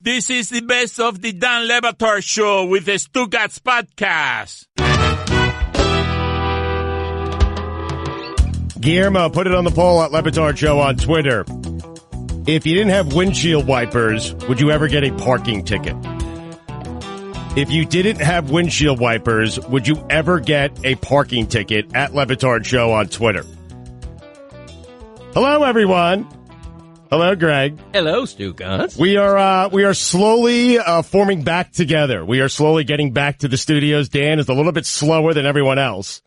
This is the best of the Dan Le Batard Show with the Stugotz podcast. Guillermo, put it on the poll at Le Batard Show on Twitter. If you didn't have windshield wipers, would you ever get a parking ticket? If you didn't have windshield wipers, would you ever get a parking ticket at Le Batard Show on Twitter? Hello, everyone. Hello, Greg. Hello, Stugotz. We are slowly forming back together. We are slowly getting back to the studios. Dan is a little bit slower than everyone else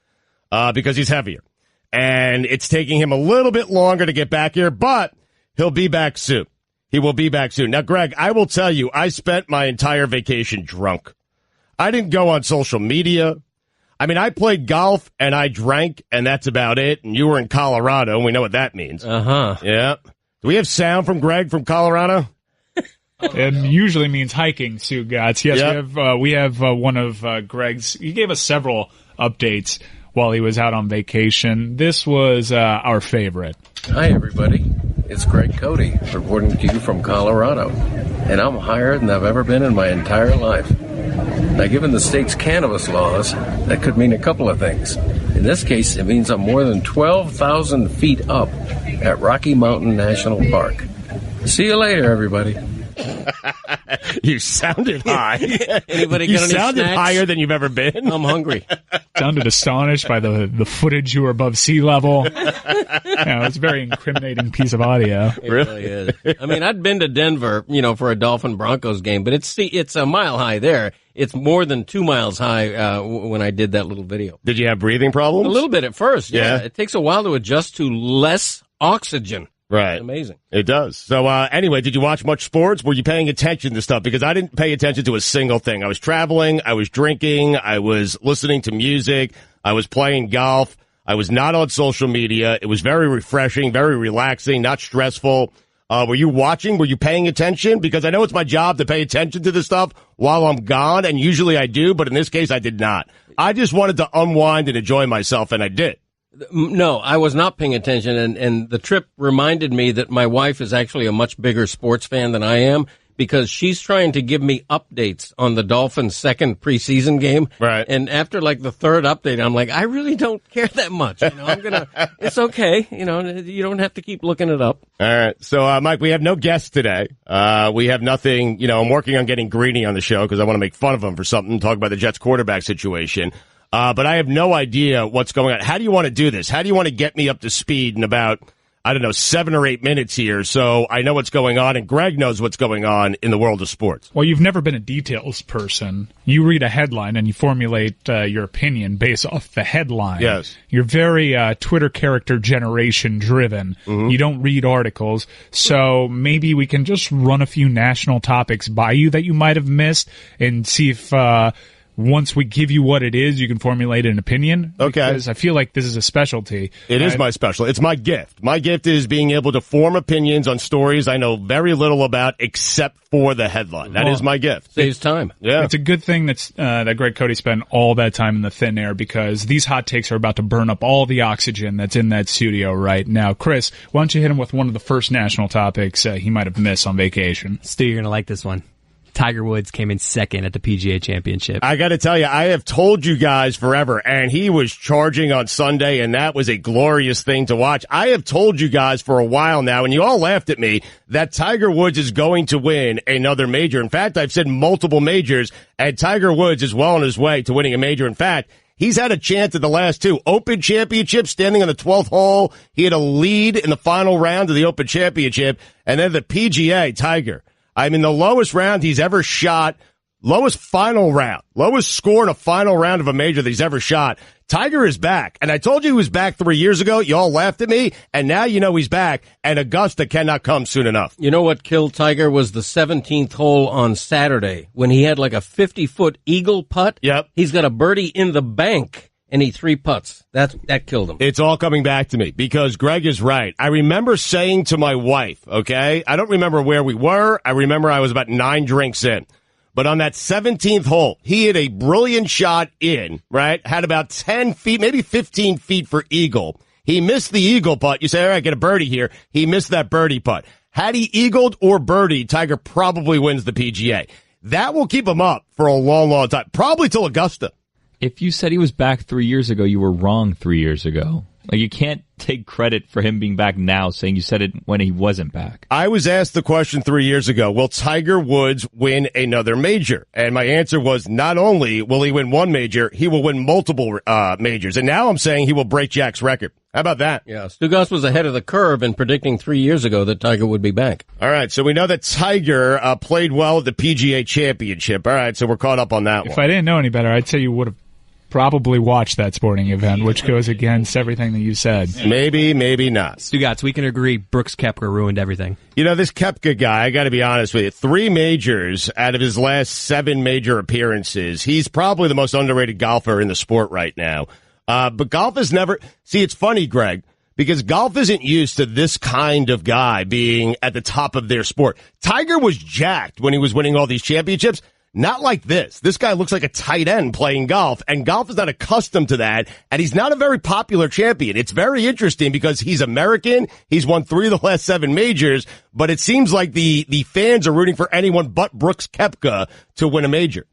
because he's heavier. And it's taking him a little bit longer to get back here, but he'll be back soon. He will be back soon. Now, Greg, I will tell you, I spent my entire vacation drunk. I didn't go on social media. I mean, I played golf and I drank, and that's about it. And you were in Colorado, and we know what that means. Uh-huh. Yeah. Do we have sound from Greg from Colorado? It usually means hiking, Stugotz. Yes, yep. we have one of Greg's. He gave us several updates while he was out on vacation. This was our favorite. Hi, everybody. It's Greg Cote reporting to you from Colorado, and I'm higher than I've ever been in my entire life. Now, given the state's cannabis laws, that could mean a couple of things. In this case, it means I'm more than 12,000 feet up at Rocky Mountain National Park. See you later, everybody. You sounded high. Anybody you got any sounded snacks? higher than you've ever been. I'm hungry. Sounded astonished by the footage you were above sea level. It's a very incriminating piece of audio. It really is. I mean, I'd been to Denver, for a Dolphin Broncos game, but it's a mile high there. It's more than 2 miles high when I did that little video. Did you have breathing problems? A little bit at first, yeah. Yeah. It takes a while to adjust to less oxygen. Right. It's amazing. It does. So anyway, did you watch much sports? Were you paying attention to stuff? Because I didn't pay attention to a single thing. I was traveling. I was drinking. I was listening to music. I was playing golf. I was not on social media. It was very refreshing, very relaxing, not stressful. Were you watching? Were you paying attention? Because I know it's my job to pay attention to this stuff while I'm gone, and usually I do, but in this case I did not. I just wanted to unwind and enjoy myself, and I did. No, I was not paying attention, and the trip reminded me that my wife is actually a much bigger sports fan than I am, because she's trying to give me updates on the Dolphins' second preseason game. Right. And after the third update, I'm like, I really don't care that much. It's okay. You don't have to keep looking it up. All right. So, Mike, we have no guests today. We have nothing, I'm working on getting greedy on the show because I want to make fun of him for something, talk about the Jets quarterback situation. But I have no idea what's going on. How do you want to do this? How do you want to get me up to speed in about, 7 or 8 minutes here so I know what's going on and Greg knows what's going on in the world of sports? Well, you've never been a details person. You read a headline and you formulate your opinion based off the headline. Yes. You're very Twitter character generation driven. Mm-hmm. You don't read articles. So maybe we can just run a few national topics by you that you might have missed and see if once we give you what it is, you can formulate an opinion. Okay. Because I feel like this is a specialty. It is my special. It's my gift. My gift is being able to form opinions on stories I know very little about except for the headline. That is my gift. Saves time. Yeah. It's a good thing that Greg Cote spent all that time in the thin air because these hot takes are about to burn up all the oxygen that's in that studio right now. Chris, why don't you hit him with one of the first national topics he might have missed on vacation? Stu, you're going to like this one. Tiger Woods came in second at the PGA Championship. I got to tell you, I have told you guys forever, and he was charging on Sunday, and that was a glorious thing to watch. I have told you guys for a while now, and you all laughed at me, that Tiger Woods is going to win another major. In fact, I've said multiple majors, and Tiger Woods is well on his way to winning a major. In fact, he's had a chance at the last two Open Championships, standing on the 12th hole. He had a lead in the final round of the Open Championship, and then the PGA, Tiger. I mean, the lowest round he's ever shot, lowest final round, lowest score in a final round of a major that he's ever shot. Tiger is back. And I told you he was back 3 years ago. You all laughed at me. And now you know he's back. And Augusta cannot come soon enough. You know what killed Tiger was the 17th hole on Saturday when he had like a 50-foot eagle putt. Yep. He's got a birdie in the bank. And he 3 putts. That killed him. It's all coming back to me because Greg is right. I remember saying to my wife, okay, I don't remember where we were. I remember I was about 9 drinks in. But on that 17th hole, he hit a brilliant shot in, right? Had about 10 feet, maybe 15 feet for eagle. He missed the eagle putt. You say, all right, get a birdie here. He missed that birdie putt. Had he eagled or birdied, Tiger probably wins the PGA. That will keep him up for a long, long time, probably till Augusta. If you said he was back 3 years ago, you were wrong 3 years ago. Like, you can't take credit for him being back now, saying you said it when he wasn't back. I was asked the question 3 years ago, will Tiger Woods win another major? And my answer was, not only will he win one major, he will win multiple majors. And now I'm saying he will break Jack's record. How about that? Yeah, Stugotz was ahead of the curve in predicting 3 years ago that Tiger would be back. All right, so we know that Tiger played well at the PGA Championship. All right, so we're caught up on that one. If I didn't know any better, I'd say you would have probably watched that sporting event, which goes against everything that you said. Maybe, maybe not. Stugotz, we can agree Brooks Koepka ruined everything. You know, this Koepka guy, I got to be honest with you, 3 majors out of his last 7 major appearances. He's probably the most underrated golfer in the sport right now. But golf is never... See, it's funny, Greg, because golf isn't used to this kind of guy being at the top of their sport. Tiger was jacked when he was winning all these championships. Not like this. This guy looks like a tight end playing golf, and golf is not accustomed to that, and he's not a very popular champion. It's very interesting because he's American. He's won 3 of the last 7 majors, but it seems like the fans are rooting for anyone but Brooks Koepka to win a major.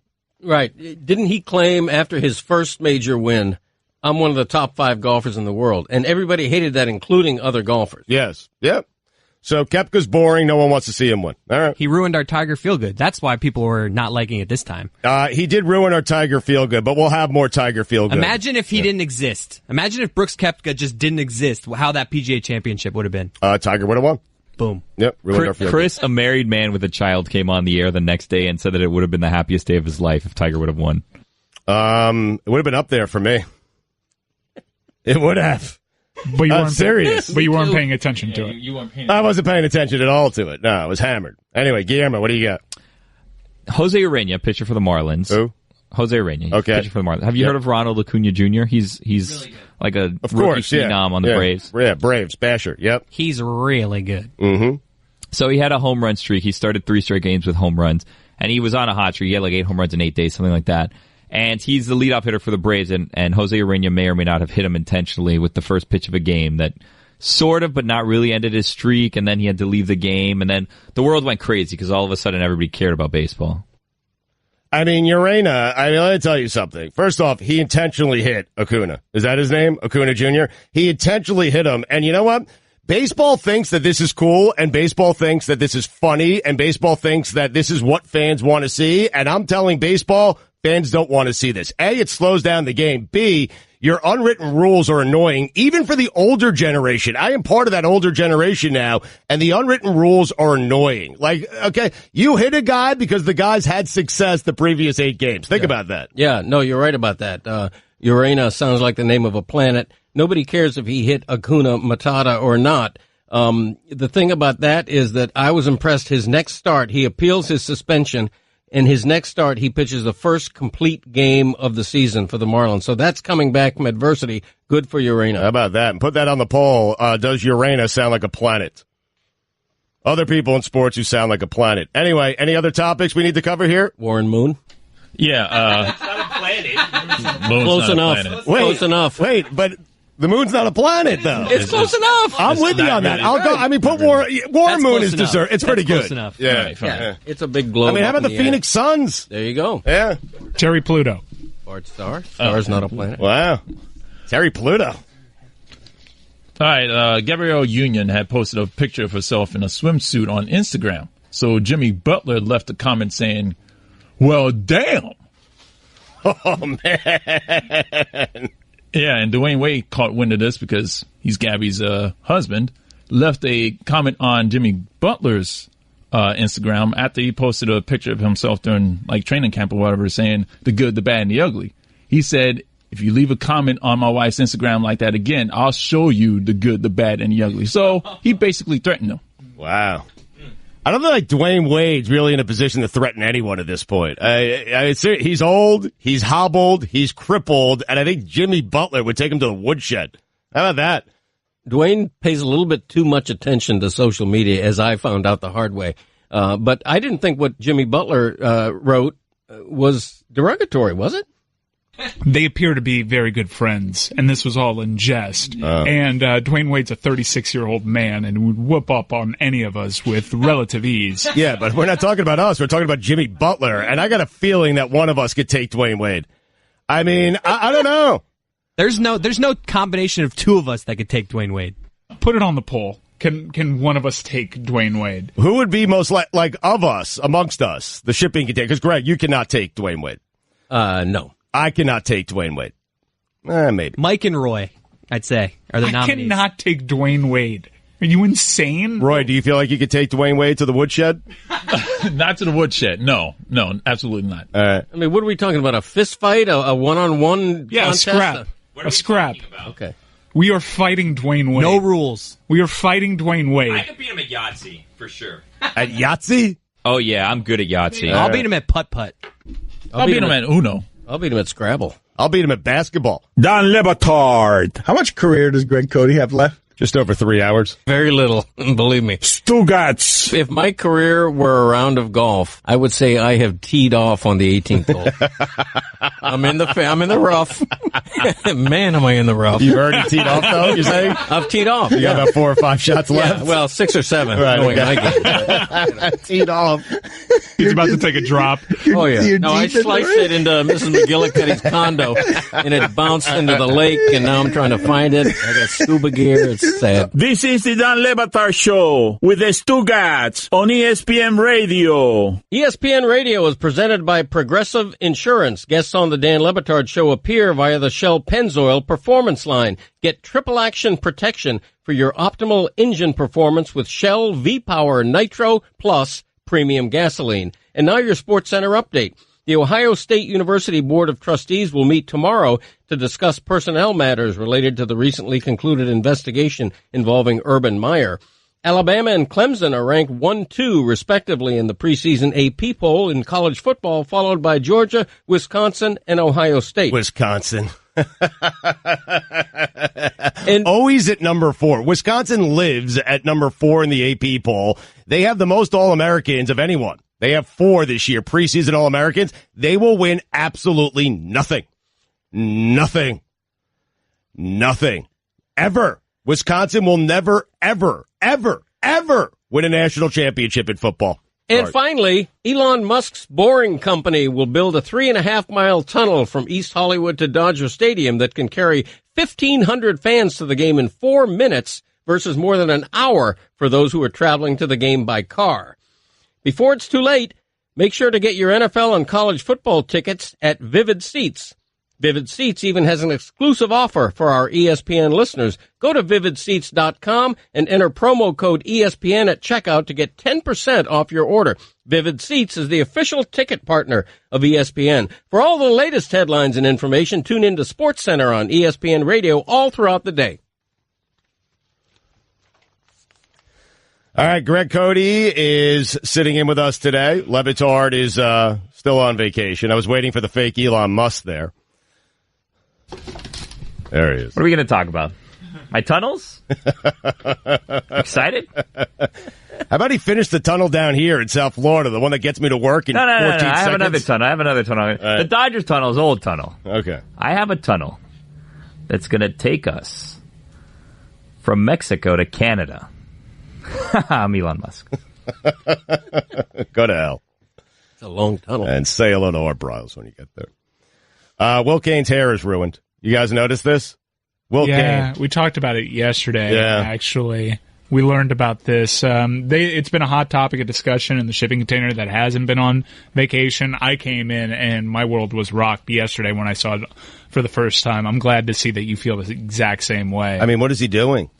Right. Didn't he claim after his first major win, I'm one of the top 5 golfers in the world, and everybody hated that, including other golfers. Yes. Yep. So Koepka's boring. No one wants to see him win. All right. He ruined our Tiger feel-good. That's why people were not liking it this time. He did ruin our Tiger feel-good, but we'll have more Tiger feel-good. Imagine if he didn't exist. Imagine if Brooks Koepka just didn't exist, how that PGA Championship would have been. Tiger would have won. Boom. Yep. Ruined our feel-good. Chris, a married man with a child, came on the air the next day and said that it would have been the happiest day of his life if Tiger would have won. It would have been up there for me. It would have. But you I'm weren't serious. But you weren't paying attention to it. You weren't paying I wasn't paying attention at all to it. No, I was hammered. Anyway, Guillermo, what do you got? Jose Urena, pitcher for the Marlins. Who? Jose Urena, okay. pitcher for the Marlins. Have you heard of Ronald Acuna Jr.? He's really like a of rookie course, phenom on the Braves. Yeah, Braves, Basher, yep. He's really good. Mm-hmm. So he had a home run streak. He started 3 straight games with home runs, and he was on a hot streak. He had like 8 home runs in 8 days, something like that. And he's the leadoff hitter for the Braves, and Jose Urena may or may not have hit him intentionally with the first pitch of a game that sort of, but not really, ended his streak, and then he had to leave the game, and then the world went crazy because all of a sudden everybody cared about baseball. I mean, Urena, let me tell you something. First off, he intentionally hit Acuna. Is that his name? Acuna Jr.? He intentionally hit him, and you know what? Baseball thinks that this is cool, and baseball thinks that this is funny, and baseball thinks that this is what fans want to see, and I'm telling baseball, fans don't want to see this. A, it slows down the game. B, your unwritten rules are annoying, even for the older generation. I am part of that older generation now, and the unwritten rules are annoying. Like, okay, you hit a guy because the guy's had success the previous 8 games. Think about that. Yeah, no, you're right about that. Urena sounds like the name of a planet. Nobody cares if he hit Acuna Matata or not. The thing about that is that I was impressed. His next start, he appeals his suspension. In his next start, he pitches the first complete game of the season for the Marlins. So that's coming back from adversity. Good for Urena. How about that? And put that on the poll. Does Urena sound like a planet? Other people in sports who sound like a planet. Anyway, any other topics we need to cover here? Warren Moon? Yeah. It's not a planet. Close enough. Close enough. Wait, but the moon's not a planet, though. It's close enough. I'm with you on that. Really I'll go. I mean, put Warren Moon is deserved. It's pretty good. Close enough. Yeah. Right, fine. Yeah. It's a big globe. I mean, how about the Phoenix Suns? There you go. Yeah. Terry Pluto. Bart Starr. Star's not a planet. Wow. Terry Pluto. All right, Gabrielle Union had posted a picture of herself in a swimsuit on Instagram. So Jimmy Butler left a comment saying, well, damn. Oh, man. Yeah, and Dwayne Wade caught wind of this because he's Gabby's husband, left a comment on Jimmy Butler's Instagram after he posted a picture of himself during like training camp or whatever, saying the good, the bad, and the ugly. He said, if you leave a comment on my wife's Instagram like that again, I'll show you the good, the bad, and the ugly. So he basically threatened him. Wow. I don't feel like Dwayne Wade's really in a position to threaten anyone at this point. He's old, he's hobbled, he's crippled, and I think Jimmy Butler would take him to the woodshed. How about that? Dwayne pays a little bit too much attention to social media, as I found out the hard way. But I didn't think what Jimmy Butler wrote was derogatory, was it? They appear to be very good friends, and this was all in jest. And Dwayne Wade's a 36-year-old man and would whoop up on any of us with relative ease. Yeah, but we're not talking about us. We're talking about Jimmy Butler, and I got a feeling that one of us could take Dwayne Wade. I mean, I don't know. There's no combination of two of us that could take Dwayne Wade. Put it on the poll. Can one of us take Dwayne Wade? Who would be most like of us, amongst us, the shipping container? Because, Greg, you cannot take Dwayne Wade. No. I cannot take Dwayne Wade. Maybe. Mike and Roy, I'd say, are the I nominees. cannot take Dwayne Wade. Are you insane? Roy, do you feel like you could take Dwayne Wade to the woodshed? Not to the woodshed. No, absolutely not. I mean, what are we talking about? A fist fight? A one-on-one contest? A scrap. Okay. We are fighting Dwayne Wade. No rules. We are fighting Dwayne Wade. I could beat him at Yahtzee, for sure. At Yahtzee? Oh, yeah, I'm good at Yahtzee. I'll beat him at putt-putt. I'll beat him at Uno. I'll beat him at Scrabble. I'll beat him at basketball. Don Batard. How much career does Greg Cote have left? Just over 3 hours. Very little, believe me. Stugotz. If my career were a round of golf, I would say I have teed off on the 18th hole. I'm in the rough. Man, am I in the rough. You've already teed off, though, you're saying? I've teed off. You got about 4 or 5 shots left? Yeah, well, 6 or 7. Right, knowing okay. my game. Teed off. He's about to take a drop. Oh, yeah. You're No, I deep in the sliced ring. it into Mrs. McGillicuddy's condo, and it bounced into the lake, and now I'm trying to find it. I got scuba gear. It's sad. This is the Don Lebatar Show with the Stugotz on ESPN Radio. ESPN Radio is presented by Progressive Insurance. Guests on the Dan Le Batard Show appear via the Shell Pennzoil Performance Line. Get triple action protection for your optimal engine performance with Shell V-Power Nitro Plus Premium Gasoline. And now your Sports Center update. The Ohio State University Board of Trustees will meet tomorrow to discuss personnel matters related to the recently concluded investigation involving Urban Meyer. Alabama and Clemson are ranked 1-2, respectively, in the preseason AP poll in college football, followed by Georgia, Wisconsin, and Ohio State. Wisconsin. And always at number 4. Wisconsin lives at number 4 in the AP poll. They have the most All-Americans of anyone. They have 4 this year, preseason All-Americans. They will win absolutely nothing. Nothing. Ever. Wisconsin will never, ever win a national championship in football. And finally, Elon Musk's Boring Company will build a 3.5-mile tunnel from East Hollywood to Dodger Stadium that can carry 1,500 fans to the game in 4 minutes versus more than an hour for those who are traveling to the game by car. Before it's too late, make sure to get your NFL and college football tickets at Vivid Seats. Vivid Seats even has an exclusive offer for our ESPN listeners. Go to vividseats.com and enter promo code ESPN at checkout to get 10% off your order. Vivid Seats is the official ticket partner of ESPN. For all the latest headlines and information, tune in to SportsCenter on ESPN Radio all throughout the day. All right, Greg Cote is sitting in with us today. Le Batard is still on vacation. I was waiting for the fake Elon Musk there. There he is. What are we going to talk about? My tunnels? Excited? How about he finished the tunnel down here in South Florida, the one that gets me to work in 14 seconds? I have another tunnel. Right. The Dodgers tunnel is an old tunnel. Okay. I have a tunnel that's going to take us from Mexico to Canada. I'm Elon Musk. Go to hell. It's a long tunnel. And say hello to Art Briles when you get there. Will Cain's hair is ruined. You guys notice this? Will Cain. We talked about it yesterday, Yeah. actually. We learned about this. It's been a hot topic of discussion in the shipping container that hasn't been on vacation. I came in and my world was rocked yesterday when I saw it for the first time. I'm glad to see that you feel the exact same way. I mean, what is he doing?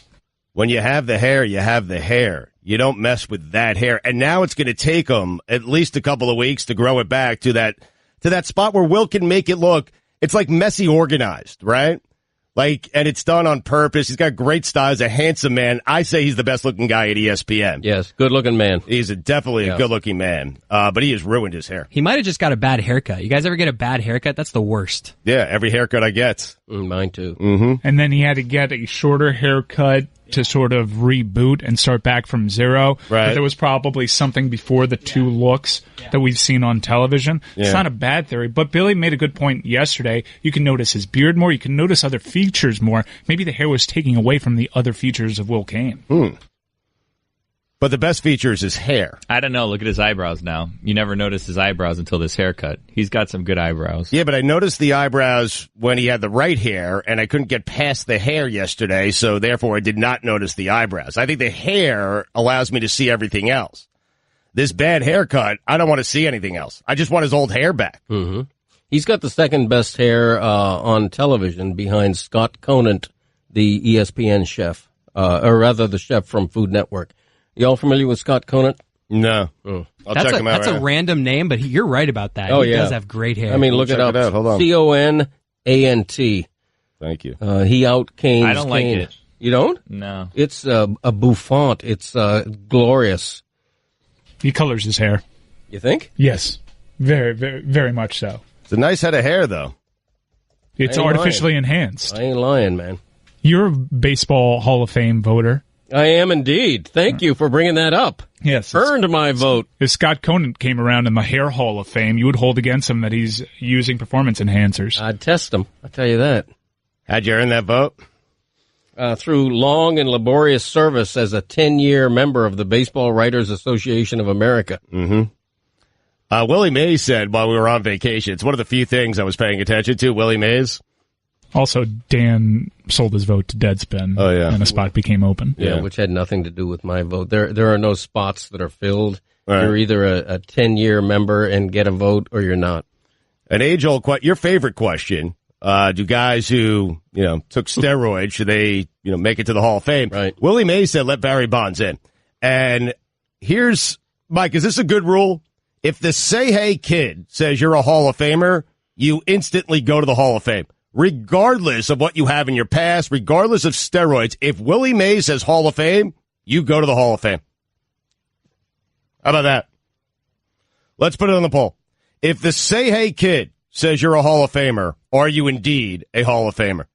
When you have the hair, you have the hair. You don't mess with that hair. And now it's going to take him at least a couple of weeks to grow it back to that spot where Will can make it look, it's like messy organized, right? Like, and it's done on purpose. He's got great style. He's a handsome man. I say he's the best looking guy at ESPN. Yes, good-looking man. He's definitely a good-looking man, but he has ruined his hair. He might have just got a bad haircut. You guys ever get a bad haircut? That's the worst. Yeah, every haircut I get. Mine too. Mm-hmm. And then he had to get a shorter haircut to sort of reboot and start back from zero. Right. But there was probably something before the two looks that we've seen on television. Yeah. It's not a bad theory, but Billy made a good point yesterday. You can notice his beard more. You can notice other features more. Maybe the hair was taking away from the other features of Will Cain. But the best feature is his hair. I don't know. Look at his eyebrows now. You never noticed his eyebrows until this haircut. He's got some good eyebrows. Yeah, but I noticed the eyebrows when he had the right hair, and I couldn't get past the hair yesterday, so therefore I did not notice the eyebrows. I think the hair allows me to see everything else. This bad haircut, I don't want to see anything else. I just want his old hair back. Mm-hmm. He's got the second best hair on television behind Scott Conant, the ESPN chef, or rather the chef from Food Network. Y'all familiar with Scott Conant? No. I'll check him out. That's a random name, but you're right about that. Oh, he yeah. does have great hair. I mean, look it up. Hold on. Conant. Thank you. He out-Cains I don't like Cain. it. You don't? No. It's a bouffant. It's glorious. He colors his hair. You think? Yes. Very, very, very much so. It's a nice head of hair, though. It's I ain't artificially enhanced. I ain't lying, man. You're a baseball Hall of Fame voter. I am indeed. Thank you for bringing that up. Yes. Earned my vote. If Scott Conant came around in the Hair Hall of Fame, you would hold against him that he's using performance enhancers. I'd test him. I'll tell you that. How'd you earn that vote? Through long and laborious service as a 10-year member of the Baseball Writers Association of America. Mm-hmm. Willie Mays said while we were on vacation, it's one of the few things I was paying attention to, Willie Mays. Also, Dan sold his vote to Deadspin. Oh, yeah. And a spot became open. Yeah, which had nothing to do with my vote. There are no spots that are filled. Right. You're either a 10-year member and get a vote, or you're not. An age-old question. Your favorite question, do guys who, took steroids, should they, make it to the Hall of Fame? Right. Willie Mays said, let Barry Bonds in. And here's, Mike, is this a good rule? If the Say Hey kid says you're a Hall of Famer, you instantly go to the Hall of Fame. Regardless of what you have in your past, regardless of steroids, if Willie Mays says Hall of Fame, you go to the Hall of Fame. How about that? Let's put it on the poll. If the Say Hey kid says you're a Hall of Famer, are you indeed a Hall of Famer?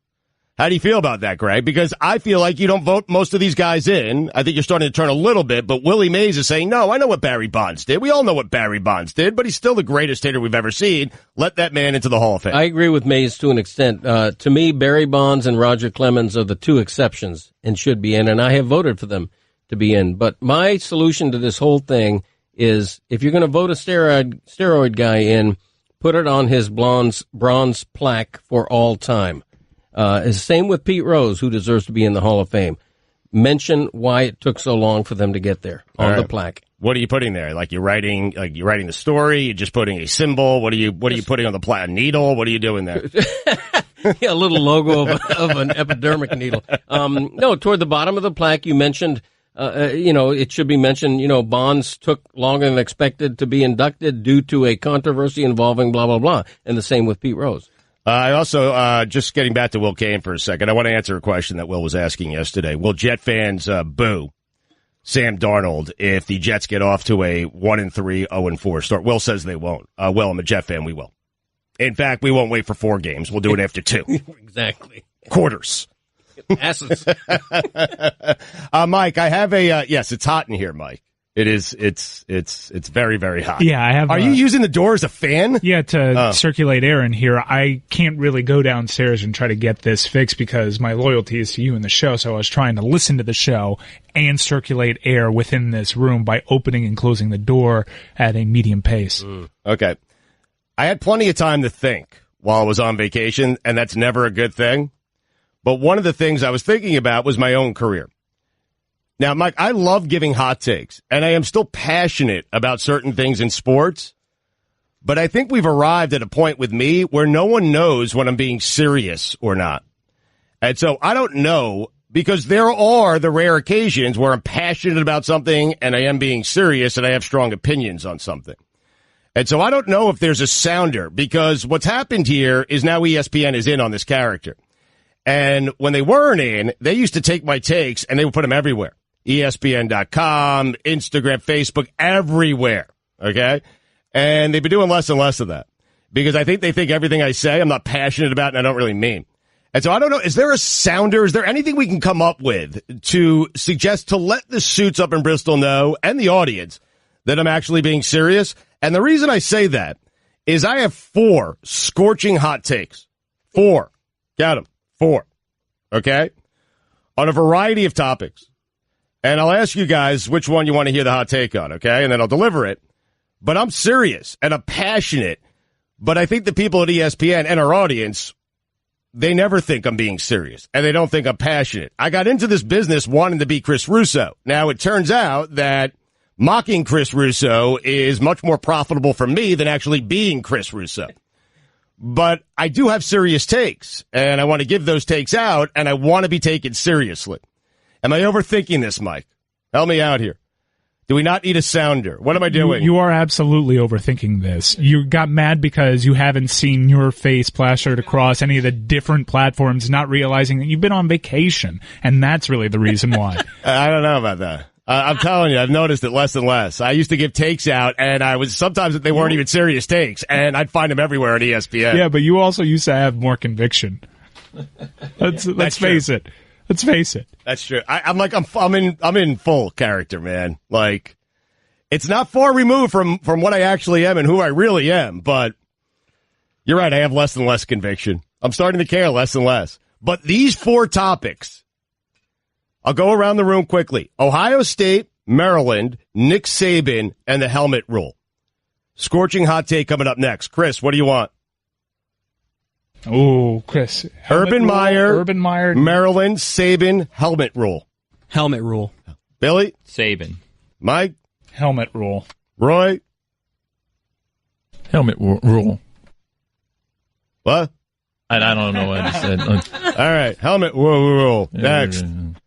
How do you feel about that, Greg? Because I feel like you don't vote most of these guys in. I think you're starting to turn a little bit, but Willie Mays is saying, no, I know what Barry Bonds did. We all know what Barry Bonds did, but he's still the greatest hitter we've ever seen. Let that man into the Hall of Fame. I agree with Mays to an extent. To me, Barry Bonds and Roger Clemens are the two exceptions and should be in, and I have voted for them to be in. But my solution to this whole thing is if you're going to vote a steroid guy in, put it on his bronze plaque for all time. Same with Pete Rose, who deserves to be in the Hall of Fame. Mention why it took so long for them to get there on the plaque. What are you putting there? You're writing the story. You're just putting a symbol. What are you putting on the plaque? A needle? What are you doing there? Yeah, a little logo of an epidermic needle. No, toward the bottom of the plaque, you mentioned, it should be mentioned, Bonds took longer than expected to be inducted due to a controversy involving blah, blah, blah. And the same with Pete Rose. I also, just getting back to Will Cain for a second, I want to answer a question that Will was asking yesterday. Will Jet fans boo Sam Darnold if the Jets get off to a 1-3, 0-4 start? Will says they won't. Will, I'm a Jet fan. We will. In fact, we won't wait for 4 games. We'll do it after 2. Exactly. Quarters. Asses. Mike, I have yes, it's hot in here, Mike. It is. It's very, very hot. Yeah, I have. Are you using the door as a fan? Yeah, to circulate air in here. I can't really go downstairs and try to get this fixed because my loyalty is to you and the show. So I was trying to listen to the show and circulate air within this room by opening and closing the door at a medium pace. Okay. I had plenty of time to think while I was on vacation, and that's never a good thing. But one of the things I was thinking about was my own career. Now, Mike, I love giving hot takes, and I am still passionate about certain things in sports, but I think we've arrived at a point with me where no one knows when I'm being serious or not. And so I don't know, because there are the rare occasions where I'm passionate about something and I am being serious and I have strong opinions on something. And so I don't know if there's a sounder, because what's happened here is now ESPN is in on this character. And when they weren't in, they used to take my takes and they would put them everywhere. ESPN.com, Instagram, Facebook, everywhere. Okay? And they've been doing less and less of that because I think they think everything I say I'm not passionate about and I don't really mean. And so I don't know, is there a sounder? Is there anything we can come up with to suggest to let the suits up in Bristol know and the audience that I'm actually being serious? And the reason I say that is I have 4 scorching hot takes. 4. Got them. 4. Okay? On a variety of topics. And I'll ask you guys which one you want to hear the hot take on, okay? And then I'll deliver it. But I'm serious and I'm passionate. But I think the people at ESPN and our audience, they never think I'm being serious, and they don't think I'm passionate. I got into this business wanting to be Chris Russo. Now, it turns out that mocking Chris Russo is much more profitable for me than actually being Chris Russo. But I do have serious takes, and I want to give those takes out, and I want to be taken seriously. Am I overthinking this, Mike? Help me out here. Do we not need a sounder? What am I doing? You are absolutely overthinking this. You got mad because you haven't seen your face plastered across any of the different platforms, not realizing that you've been on vacation, and that's really the reason why. I don't know about that. I'm telling you, I've noticed it less and less. I used to give takes out, and sometimes they weren't even serious takes, and I'd find them everywhere on ESPN. Yeah, but you also used to have more conviction. Let's face it. Let's face it. That's true. I'm in full character, man. Like, it's not far removed from what I actually am and who I really am. But you're right. I have less and less conviction. I'm starting to care less and less. But these 4 topics, I'll go around the room quickly. Ohio State, Maryland, Nick Saban, and the helmet rule. Scorching hot take coming up next. Chris, what do you want? Oh, Chris. Urban Meyer, Maryland, Saban, helmet rule. Helmet rule. Billy? Saban. Mike? Helmet rule. Roy? Helmet rule. What? I don't know what I just said. All right, helmet rule. Next.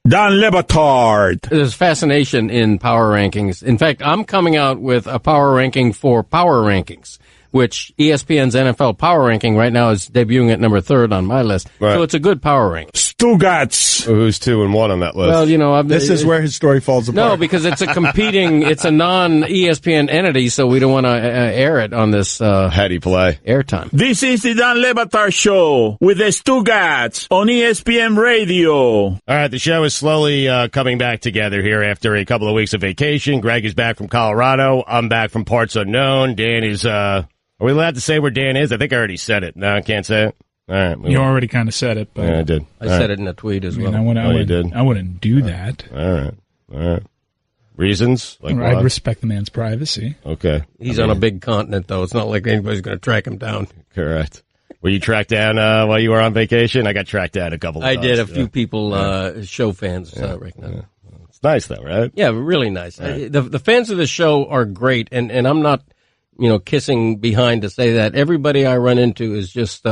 Dan Le Batard. There's fascination in power rankings. In fact, I'm coming out with a power ranking for power rankings, which ESPN's NFL power ranking right now is debuting at number 3 on my list. Right. So it's a good power ranking. Stugotz. Who's 2 and 1 on that list? Well, this is where his story falls apart. No, because it's it's a non-ESPN entity, so we don't want to air it on this heady play airtime. This is the Dan Le Batard Show with the Stugotz on ESPN Radio. All right, the show is slowly coming back together here after a couple of weeks of vacation. Greg is back from Colorado. I'm back from parts unknown. Dan is... Are we allowed to say where Dan is? I think I already said it. No, I can't say it. All right. You already kind of said it. But yeah, I did. I said it in a tweet as well. I wouldn't do that. All right. Reasons? Like I'd respect the man's privacy. Okay. He's on a big continent, though. It's not like anybody's going to track him down. Correct. Were you tracked down while you were on vacation? I got tracked down a couple of times. I did. A few people, show fans, right now. Yeah. It's nice, though, right? Yeah, really nice. Right. The fans of the show are great, and I'm not... kissing behind to say that. Everybody I run into is just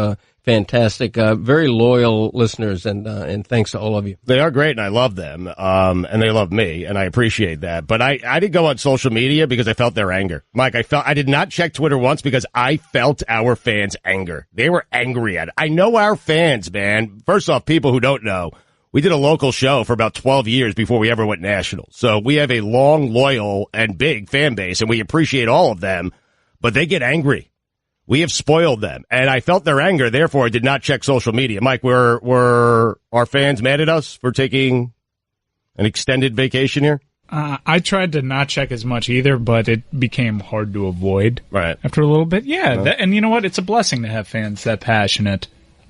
fantastic, very loyal listeners, and thanks to all of you. They are great, and I love them, and they love me, and I appreciate that. But I did go on social media because I felt their anger. Mike, I did not check Twitter once because I felt our fans' anger. They were angry at it. I know our fans, man. First off, people who don't know, we did a local show for about 12 years before we ever went national. So we have a long, loyal, and big fan base, and we appreciate all of them. But they get angry. We have spoiled them. And I felt their anger, therefore I did not check social media. Mike, were our fans mad at us for taking an extended vacation here? I tried to not check as much either, but it became hard to avoid after a little bit. Yeah, and you know what? It's a blessing to have fans that passionate.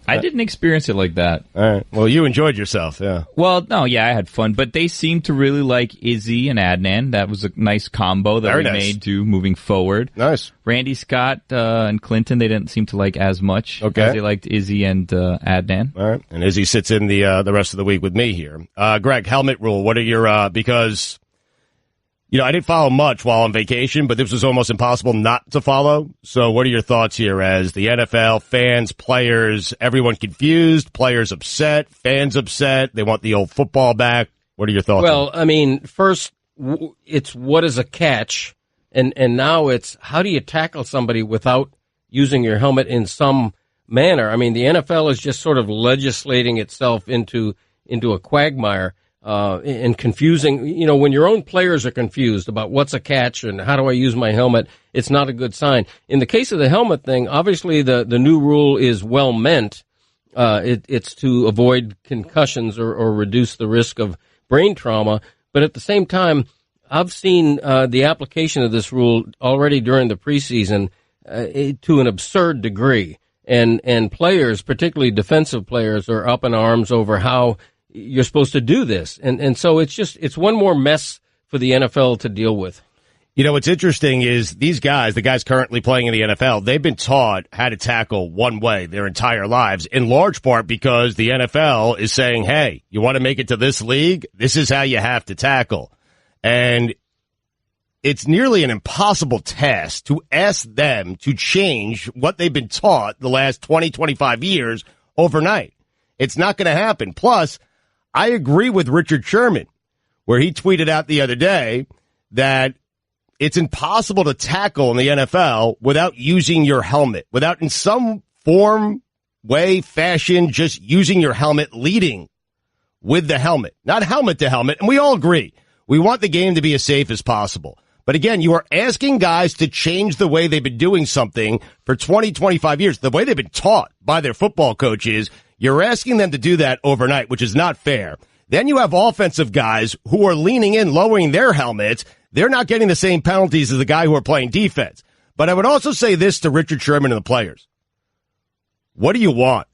I didn't experience it like that. All right. Well, you enjoyed yourself, yeah. Well, no, yeah, I had fun, but they seemed to really like Izzy and Adnan. That was a nice combo that made to moving forward. Nice. Randy Scott and Clinton, they didn't seem to like as much as they liked Izzy and Adnan. All right. And Izzy sits in the rest of the week with me here. Greg, helmet rule. What are your because I didn't follow much while on vacation, but this was almost impossible not to follow. So what are your thoughts here as the NFL, fans, players, everyone confused, players upset, fans upset, they want the old football back? What are your thoughts? Well, I mean, first, it's what is a catch, and now it's how do you tackle somebody without using your helmet in some manner? I mean, the NFL is just sort of legislating itself into a quagmire. And confusing, when your own players are confused about what's a catch and how do I use my helmet, it's not a good sign. In the case of the helmet thing, obviously the new rule is well meant, it's to avoid concussions or reduce the risk of brain trauma. But at the same time, I've seen the application of this rule already during the preseason to an absurd degree. And players, particularly defensive players, are up in arms over how you're supposed to do this. And so it's one more mess for the NFL to deal with. You know, what's interesting is these guys, the guys currently playing in the NFL, they've been taught how to tackle one way their entire lives, in large part because the NFL is saying, hey, you want to make it to this league? This is how you have to tackle. And it's nearly an impossible task to ask them to change what they've been taught the last 20, 25 years overnight. It's not going to happen. Plus, I agree with Richard Sherman, where he tweeted out the other day that it's impossible to tackle in the NFL without using your helmet, without in some form, way, fashion, just using your helmet, leading with the helmet, not helmet to helmet. And we all agree. We want the game to be as safe as possible. But again, you are asking guys to change the way they've been doing something for 20, 25 years, the way they've been taught by their football coaches. You're asking them to do that overnight, which is not fair. Then you have offensive guys who are leaning in, lowering their helmets. They're not getting the same penalties as the guy who are playing defense. But I would also say this to Richard Sherman and the players. What do you want?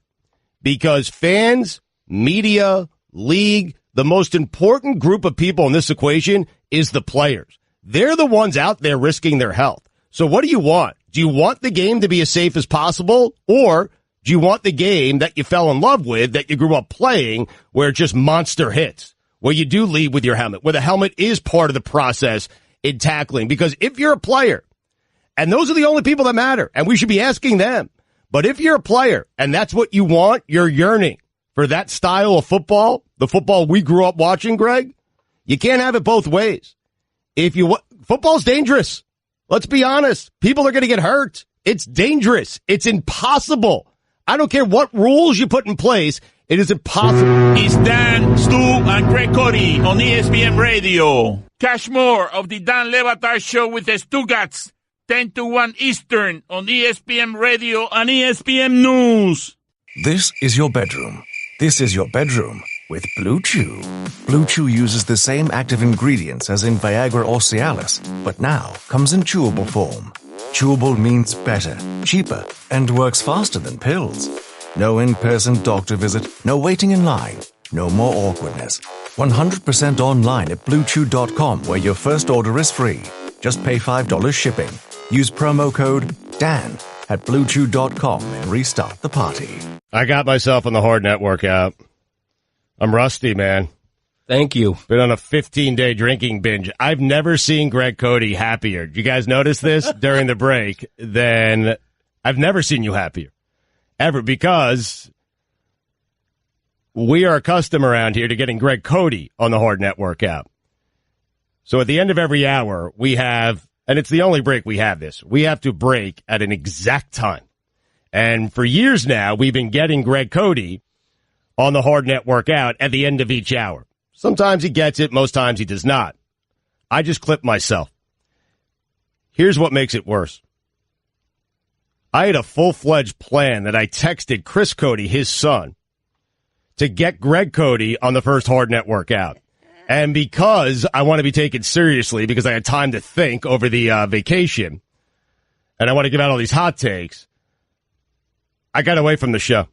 Because fans, media, league, the most important group of people in this equation is the players. They're the ones out there risking their health. So what do you want? Do you want the game to be as safe as possible? Or do you want the game that you fell in love with, that you grew up playing, where it's just monster hits, where you do lead with your helmet, where the helmet is part of the process in tackling? Because if you're a player, and those are the only people that matter, and we should be asking them, but if you're a player and that's what you want, you're yearning for that style of football, the football we grew up watching, Greg, you can't have it both ways. Football's dangerous. Let's be honest. People are going to get hurt. It's dangerous. It's impossible. I don't care what rules you put in place. It is impossible. It's Dan, Stu, and Greg Cote on ESPN Radio. Catch more of the Dan Le Batard Show with the Stugotz, 10 to 1 Eastern on ESPN Radio and ESPN News. This is your bedroom. This is your bedroom with Blue Chew. Blue Chew uses the same active ingredients as in Viagra or Cialis, but now comes in chewable form. Chewable means better, cheaper, and works faster than pills. No in-person doctor visit, no waiting in line, no more awkwardness. 100% online at BlueChew.com, where your first order is free. Just pay $5 shipping. Use promo code DAN at BlueChew.com and restart the party. I got myself on the Hard Net workout. I'm rusty, man. Thank you. Been on a 15-day drinking binge. I've never seen Greg Cote happier. Did you guys notice this during the break? Then I've never seen you happier. Ever, because we are accustomed around here to getting Greg Cote on the Hard Net workout. So at the end of every hour, we have, and it's the only break we have this, we have to break at an exact time. And for years now, we've been getting Greg Cote on the Hard Net workout at the end of each hour. Sometimes he gets it, most times he does not. I just clip myself. Here's what makes it worse. I had a full-fledged plan that I texted Chris Cote, his son, to get Greg Cote on the first Hard Net workout. And because I want to be taken seriously, because I had time to think over the vacation, and I want to give out all these hot takes, I got away from the show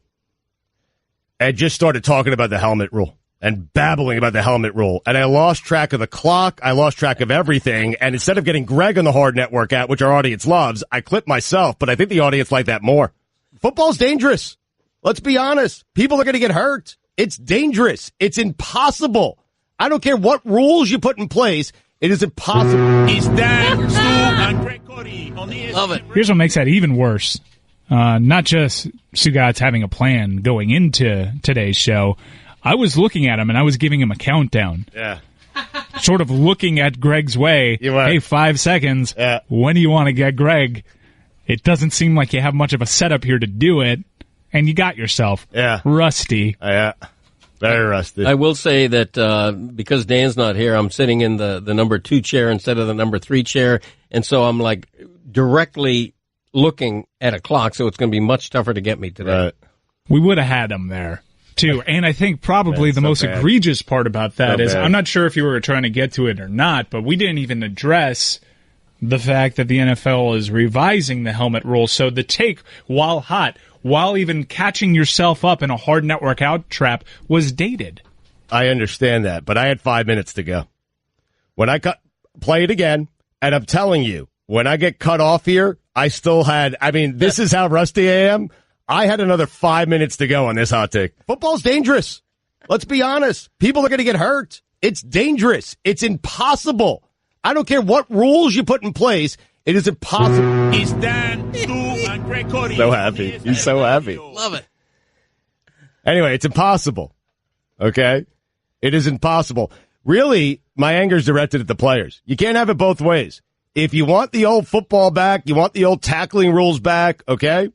and just started talking about the helmet rule and babbling about the helmet rule. And I lost track of the clock. I lost track of everything. And instead of getting Greg on the Hard Net workout, which our audience loves, I clipped myself. But I think the audience liked that more. Football's dangerous. Let's be honest. People are going to get hurt. It's dangerous. It's impossible. I don't care what rules you put in place. It is impossible. It's Dan, Stu, and Greg Cote on ESPN. Love it. Here's what makes that even worse. Not just Stugotz having a plan going into today's show. I was looking at him, and I was giving him a countdown. Yeah. Sort of looking at Greg's way. Hey, 5 seconds. Yeah. When do you want to get Greg? It doesn't seem like you have much of a setup here to do it, and you got yourself. Yeah. Rusty. Yeah. Very rusty. I will say that because Dan's not here, I'm sitting in the number 2 chair instead of the number 3 chair, and so I'm like directly looking at a clock, so it's going to be much tougher to get me today. Right. We would have had him there, too. And I think probably the most egregious part about that is, I'm not sure if you were trying to get to it or not, but we didn't even address the fact that the NFL is revising the helmet rule. So the take, while hot, while even catching yourself up in a hard network out trap, was dated. I understand that, but I had 5 minutes to go. When I play it again, and I'm telling you, when I get cut off here, I still had, this is how rusty I am. I had another 5 minutes to go on this hot take. Football's dangerous. Let's be honest. People are going to get hurt. It's dangerous. It's impossible. I don't care what rules you put in place. It is impossible. It's Dan, Stu, and Greg Cote. So happy. He's so happy. Love it. Anyway, it's impossible. Okay? It is impossible. Really, my anger is directed at the players. You can't have it both ways. If you want the old football back, you want the old tackling rules back, okay?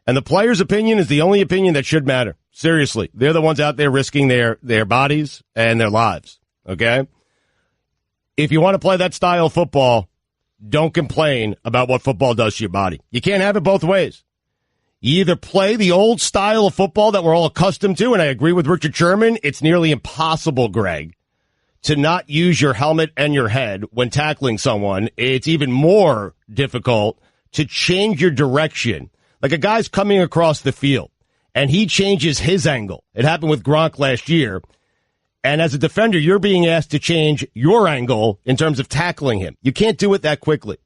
And the player's opinion is the only opinion that should matter. Seriously. They're the ones out there risking their bodies and their lives, okay? If you want to play that style of football, don't complain about what football does to your body. You can't have it both ways. You either play the old style of football that we're all accustomed to, and I agree with Richard Sherman, it's nearly impossible, Greg, to not use your helmet and your head when tackling someone. It's even more difficult to change your direction. Like a guy's coming across the field, and he changes his angle. It happened with Gronk last year. And as a defender, you're being asked to change your angle in terms of tackling him. You can't do it that quickly.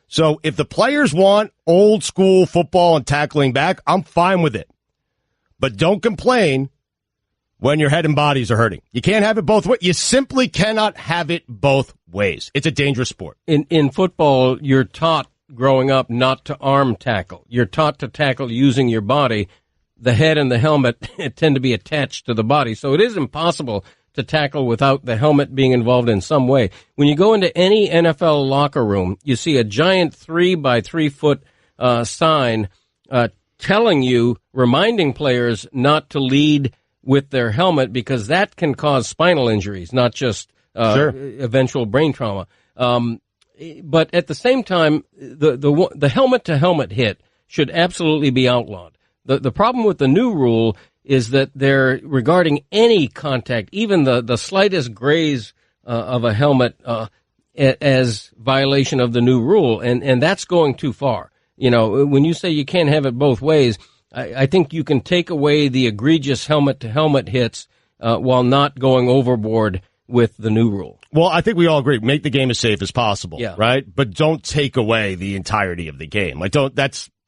So if the players want old school football and tackling back, I'm fine with it. But don't complain when your head and bodies are hurting. You can't have it both ways. You simply cannot have it both ways. It's a dangerous sport. In football, you're taught growing up not to arm tackle. You're taught to tackle using your body. The head and the helmet tend to be attached to the body. So it is impossible to tackle without the helmet being involved in some way. When you go into any NFL locker room, you see a giant 3 by 3 foot sign telling you, reminding players not to lead with their helmet because that can cause spinal injuries, not just eventual brain trauma. But at the same time, the helmet to helmet hit should absolutely be outlawed. The problem with the new rule is that they're regarding any contact, even the slightest graze of a helmet, as violation of the new rule, and that's going too far. You know, when you say you can't have it both ways, I think you can take away the egregious helmet-to-helmet hits while not going overboard with the new rule. Well, I think we all agree. Make the game as safe as possible, yeah. Right? But don't take away the entirety of the game. Like,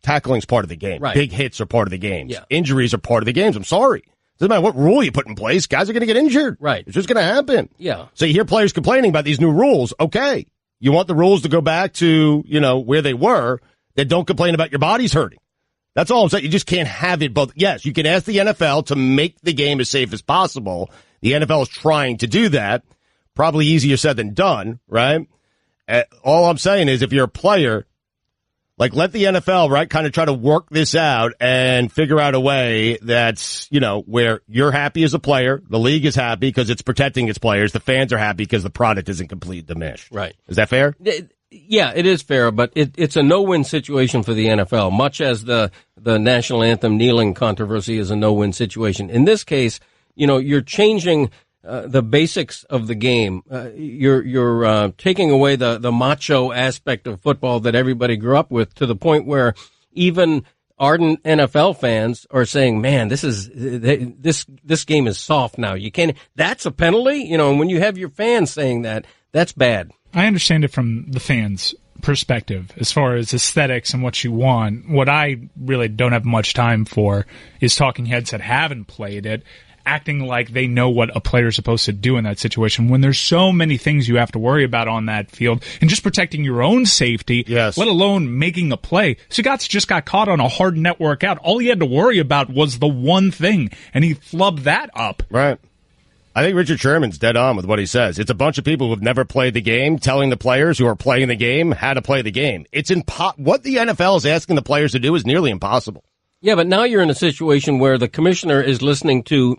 tackling's part of the game. Right. Big hits are part of the games. Yeah. Injuries are part of the games. I'm sorry. Doesn't matter what rule you put in place. Guys are going to get injured. Right. It's just going to happen. Yeah. So you hear players complaining about these new rules. Okay. You want the rules to go back to, where they were, then don't complain about your bodies hurting. That's all I'm saying. You just can't have it both. Yes, you can ask the NFL to make the game as safe as possible. The NFL is trying to do that. Probably easier said than done, right? All I'm saying is if you're a player, let the NFL, right, kind of try to work this out and figure out a way that's, where you're happy as a player, the league is happy because it's protecting its players, the fans are happy because the product isn't complete diminished. Right. Is that fair? Yeah, it is fair, but it's a no-win situation for the NFL, much as the national anthem kneeling controversy is a no-win situation. In this case, you're changing the basics of the game. You're taking away the macho aspect of football that everybody grew up with to the point where even ardent NFL fans are saying, "Man, this game is soft now. You can't." That's a penalty, and when you have your fans saying that, that's bad. I understand it from the fans' perspective as far as aesthetics and what you want. What I really don't have much time for is talking heads that haven't played it, acting like they know what a player's supposed to do in that situation when there's so many things you have to worry about on that field and just protecting your own safety, yes, let alone making a play. Stugotz just got caught on a hard network out. All he had to worry about was the one thing, and he flubbed that up. Right. I think Richard Sherman's dead on with what he says. It's a bunch of people who have never played the game telling the players who are playing the game how to play the game. It's what the NFL is asking the players to do is nearly impossible. Yeah, but now you're in a situation where the commissioner is listening to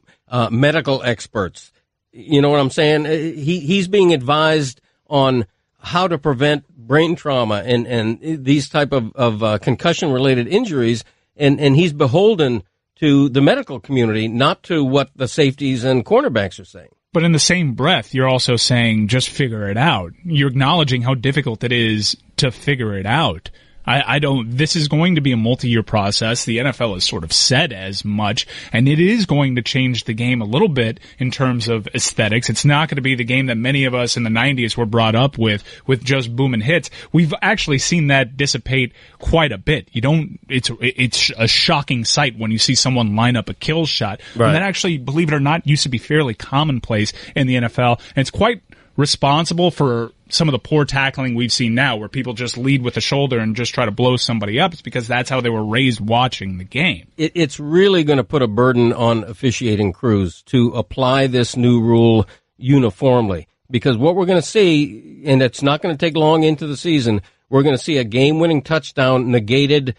medical experts. You know what I'm saying? He's being advised on how to prevent brain trauma and these type of concussion-related injuries, and he's beholden to the medical community, not to what the safeties and cornerbacks are saying. But in the same breath, you're also saying just figure it out. You're acknowledging how difficult it is to figure it out. This is going to be a multi-year process. The NFL has sort of said as much, and it is going to change the game a little bit in terms of aesthetics. It's not going to be the game that many of us in the 90s were brought up with just boom and hits. We've actually seen that dissipate quite a bit. It's a shocking sight when you see someone line up a kill shot. Right. And that actually, believe it or not, used to be fairly commonplace in the NFL, and it's quite responsible for some of the poor tackling we've seen now, where people just lead with the shoulder and just try to blow somebody up. It's because that's how they were raised watching the game. It's really going to put a burden on officiating crews to apply this new rule uniformly, because what we're going to see, and it's not going to take long into the season, we're going to see a game-winning touchdown negated,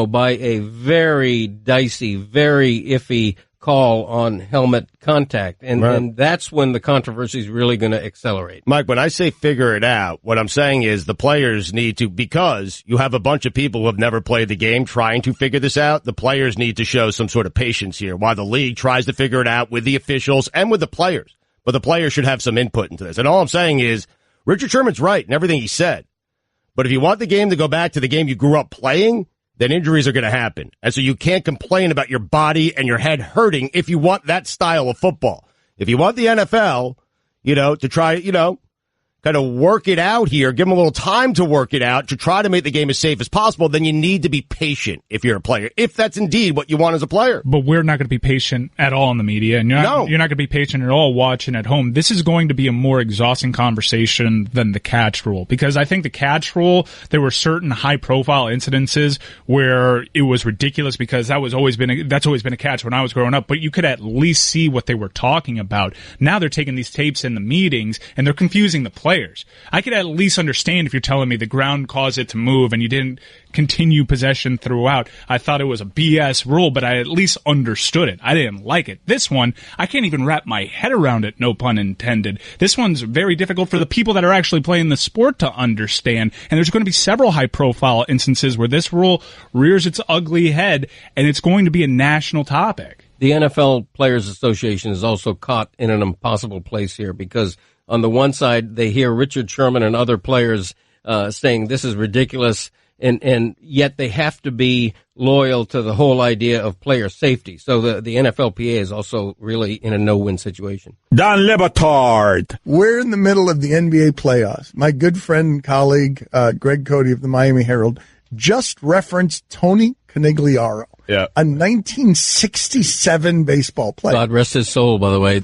by a very dicey, very iffy call on helmet contact, and that's when the controversy is really going to accelerate. Mike, when I say figure it out, what I'm saying is the players need to, because you have a bunch of people who have never played the game trying to figure this out, the players need to show some sort of patience here while the league tries to figure it out with the officials and with the players. But the players should have some input into this. And all I'm saying is Richard Sherman's right in everything he said. But if you want the game to go back to the game you grew up playing, then injuries are going to happen. And so you can't complain about your body and your head hurting if you want that style of football. If you want the NFL, to try, kind of work it out here, give them a little time to work it out to try to make the game as safe as possible, then you need to be patient if you're a player, if that's indeed what you want as a player. But we're not going to be patient at all in the media, and you're not going to be patient at all watching at home. This is going to be a more exhausting conversation than the catch rule, because I think the catch rule, there were certain high-profile incidences where it was ridiculous, because that's always been a catch when I was growing up, but you could at least see what they were talking about. Now they're taking these tapes in the meetings, and they're confusing the players. I could at least understand if you're telling me the ground caused it to move and you didn't continue possession throughout. I thought it was a BS rule, but I at least understood it. I didn't like it. This one, I can't even wrap my head around it, no pun intended. This one's very difficult for the people that are actually playing the sport to understand, and there's going to be several high-profile instances where this rule rears its ugly head, and it's going to be a national topic. The NFL Players Association is also caught in an impossible place here, because on the one side, they hear Richard Sherman and other players saying this is ridiculous, and yet they have to be loyal to the whole idea of player safety. So the NFLPA is also really in a no-win situation. Dan Batard. We're in the middle of the NBA playoffs. My good friend and colleague, Greg Cote of the Miami Herald, just referenced Tony Conigliaro, a 1967 baseball player. God rest his soul, by the way.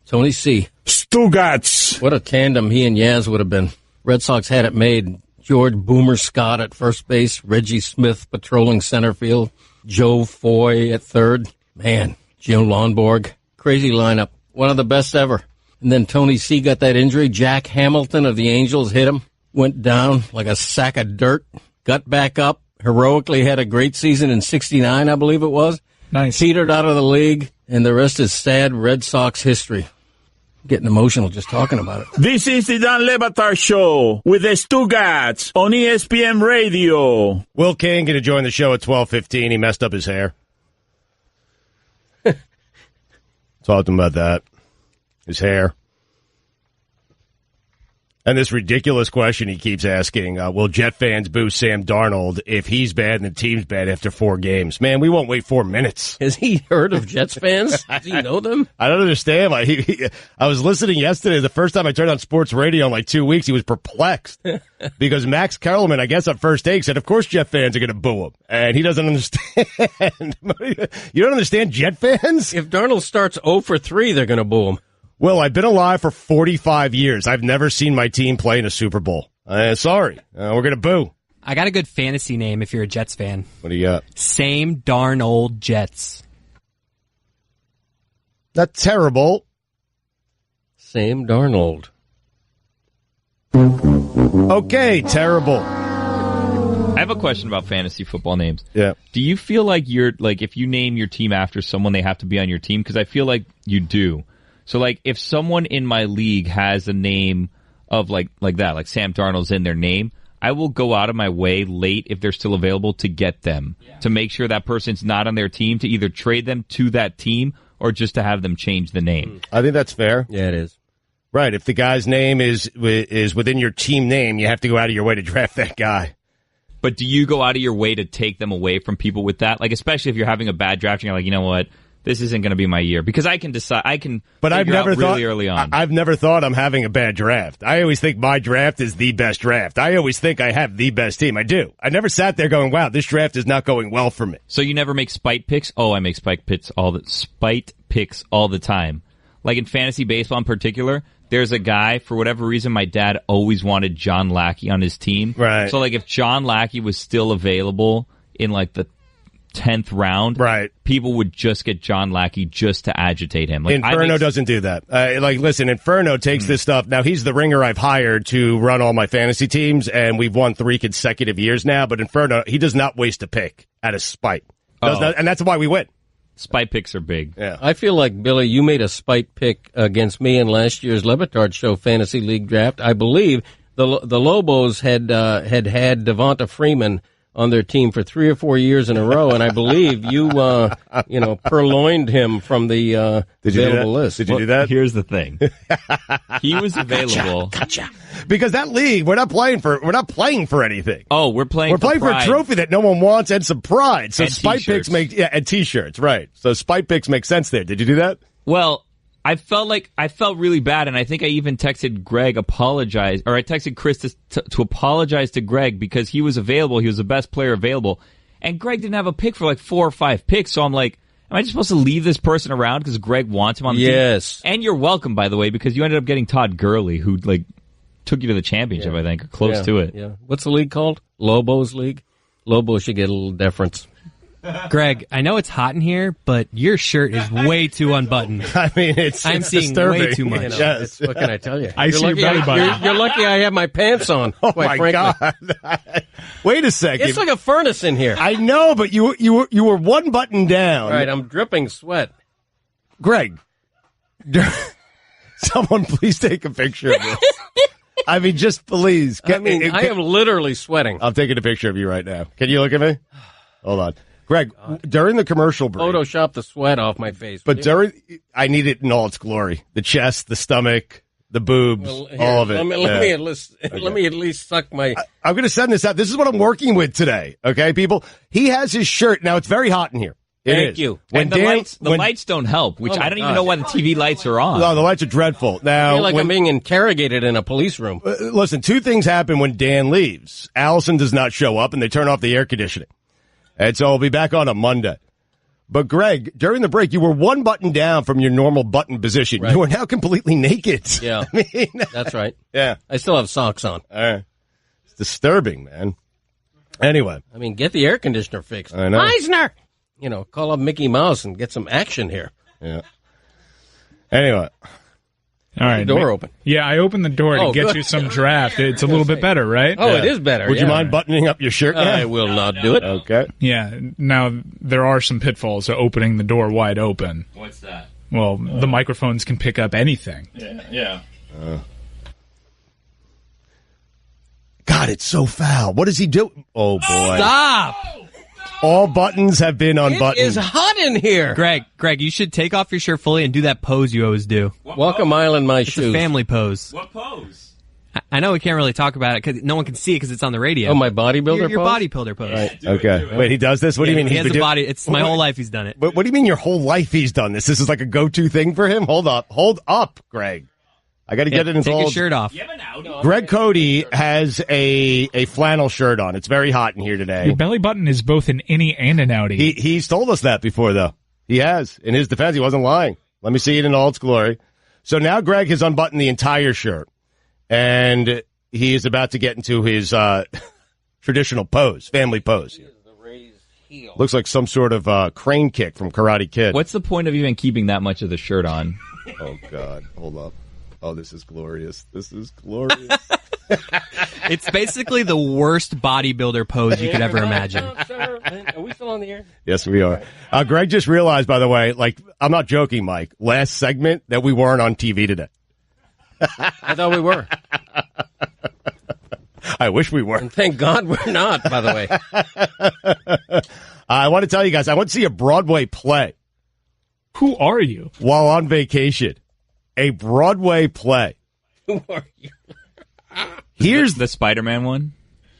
Tony C. Stugotz. What a tandem he and Yaz would have been. Red Sox had it made. George Boomer Scott at first base, Reggie Smith patrolling center field, Joe Foy at third. Man, Jim Lonborg. Crazy lineup. One of the best ever. And then Tony C. got that injury. Jack Hamilton of the Angels hit him. Went down like a sack of dirt. Got back up. Heroically had a great season in 69, I believe it was. Nice. Petered out of the league. And the rest is sad Red Sox history. Getting emotional just talking about it. This is the Dan Le Batard Show with the Stugotz on ESPN Radio. Will Cain going to join the show at 12:15. He messed up his hair. Talked to him about that. His hair. And this ridiculous question he keeps asking, will Jet fans boo Sam Darnold if he's bad and the team's bad after 4 games? Man, we won't wait 4 minutes. Has he heard of Jets fans? Does he know them? I don't understand. I was listening yesterday. The first time I turned on sports radio in like 2 weeks, he was perplexed. Because Max Kellerman, I guess on first take, said, of course Jet fans are going to boo him. And he doesn't understand. You don't understand Jet fans? If Darnold starts 0 for 3, they're going to boo him. Well, I've been alive for 45 years. I've never seen my team play in a Super Bowl. Sorry. We're going to boo. I got a good fantasy name if you're a Jets fan. What do you got? Same darn old Jets. That's terrible. Same darn old. Okay, terrible. I have a question about fantasy football names. Yeah. Do you feel like if you name your team after someone, they have to be on your team? Because I feel like you do. So, if someone in my league has a name of like that, like Sam Darnold's in their name, I will go out of my way late if they're still available to get them, to make sure that person's not on their team, to either trade them to that team or just to have them change the name. I think that's fair. Yeah, it is. Right. If the guy's name is within your team name, you have to go out of your way to draft that guy. But do you go out of your way to take them away from people with that? Like, especially if you're having a bad draft and you're like, you know what? This isn't going to be my year. Because I can decide, but I've never thought, really early on. I've never thought I'm having a bad draft. I always think my draft is the best draft. I always think I have the best team. I do. I never sat there going, wow, this draft is not going well for me. So you never make spite picks? Oh, I make spite picks all the time. Like in fantasy baseball in particular, there's a guy, for whatever reason, my dad always wanted John Lackey on his team. Right. So, like, if John Lackey was still available in, like, the 10th round, right, people would just get John Lackey just to agitate him. Like, Inferno doesn't do that. Listen, Inferno takes this stuff. Now, he's the ringer I've hired to run all my fantasy teams, and we've won 3 consecutive years now. But Inferno, he does not waste a pick out of spite. And that's why we win. Spite picks are big. Yeah. I feel like, Billy, you made a spite pick against me in last year's Le Batard Show Fantasy League draft. I believe the Lobos had Devonta Freeman on their team for 3 or 4 years in a row, and I believe you purloined him from the available list. Did you do that? Here's the thing. He was available. Gotcha. Because that league, we're not playing for anything. Oh, we're playing for a trophy that no one wants and some pride. So and spite t-shirts. picks and t-shirts, right. So spite picks make sense there. Did you do that? Well, I felt really bad, and I think I even texted Greg I texted Chris to apologize to Greg because he was available. He was the best player available. And Greg didn't have a pick for like 4 or 5 picks, so I'm like, am I just supposed to leave this person around because Greg wants him on the team? Yes. And you're welcome, by the way, because you ended up getting Todd Gurley, who like took you to the championship, I think, or close to it. Yeah. What's the league called? Lobos League? Lobos should get a little deference. Greg, I know it's hot in here, but your shirt is way too unbuttoned. I mean, I'm seeing disturbing. way too much. Yes. What can I tell you? I see your belly button. You're lucky I have my pants on. Oh quite my frankly. God! Wait a second. It's like a furnace in here. I know, but you were one button down. All right, I'm dripping sweat. Greg, someone please take a picture of this. I mean, just please. I am literally sweating. I'm taking a picture of you right now. Can you look at me? Hold on. Greg, during the commercial break. Photoshop the sweat off my face. But I need it in all its glory. The chest, the stomach, the boobs, all of it. Let me at least suck my... I'm going to send this out. This is what I'm working with today. Okay, people? He has his shirt. Now, it's very hot in here. Thank you. And the lights don't help, which I don't even know why the TV lights are on. No, the lights are dreadful. Now, I feel like I'm being interrogated in a police room. Listen, 2 things happen when Dan leaves. Allison does not show up, and they turn off the air conditioning. And so I'll be back on a Monday. But, Greg, during the break, you were 1 button down from your normal button position. Right. You are now completely naked. Yeah, I mean, that's right. Yeah. I still have socks on. All right. It's disturbing, man. Anyway. I mean, get the air conditioner fixed. I know. Eisner! Call up Mickey Mouse and get some action here. Yeah. Anyway. All right. Door open. Yeah, I opened the door to get good. you some draft. It's a little bit better, right? Oh, it is better. Would you mind buttoning up your shirt now? I will not do it. Okay. Yeah. Now, there are some pitfalls to opening the door wide open. What's that? Well, the microphones can pick up anything. Yeah. God, it's so foul. What does he do? Oh, boy. Stop! All buttons have been unbuttoned. It is hot in here. Greg, you should take off your shirt fully and do that pose you always do. Welcome Island, my It's shoes. a family pose. What pose? I know we can't really talk about it because no one can see it because it's on the radio. Oh, my bodybuilder your pose? bodybuilder pose. Right. Okay. Wait, he does this? What do you mean? He He's has been a body. It's my whole life he's done it. What do you mean your whole life he's done this? This is like a go-to thing for him? Hold up, Greg. I got to get it installed. Take your shirt off. Greg Cote has a flannel shirt on. It's very hot in here today. Your belly button is both an innie and an outie. He's told us that before, though. He has. In his defense, he wasn't lying. Let me see it in all its glory. So now Greg has unbuttoned the entire shirt, and he is about to get into his traditional pose, family pose. Looks like some sort of crane kick from Karate Kid. What's the point of even keeping that much of the shirt on? Oh, God. Hold up. Oh, this is glorious. This is glorious. It's basically the worst bodybuilder pose you could ever imagine. Are we still on the air? Yes, we are. Greg just realized, by the way, I'm not joking, Mike, last segment that we weren't on TV today. I thought we were. I wish we were. And thank God we're not, by the way. I want to tell you guys, I went to see a Broadway play. Who are you? While on vacation. A Broadway play. Who are you? Here's the Spider-Man one?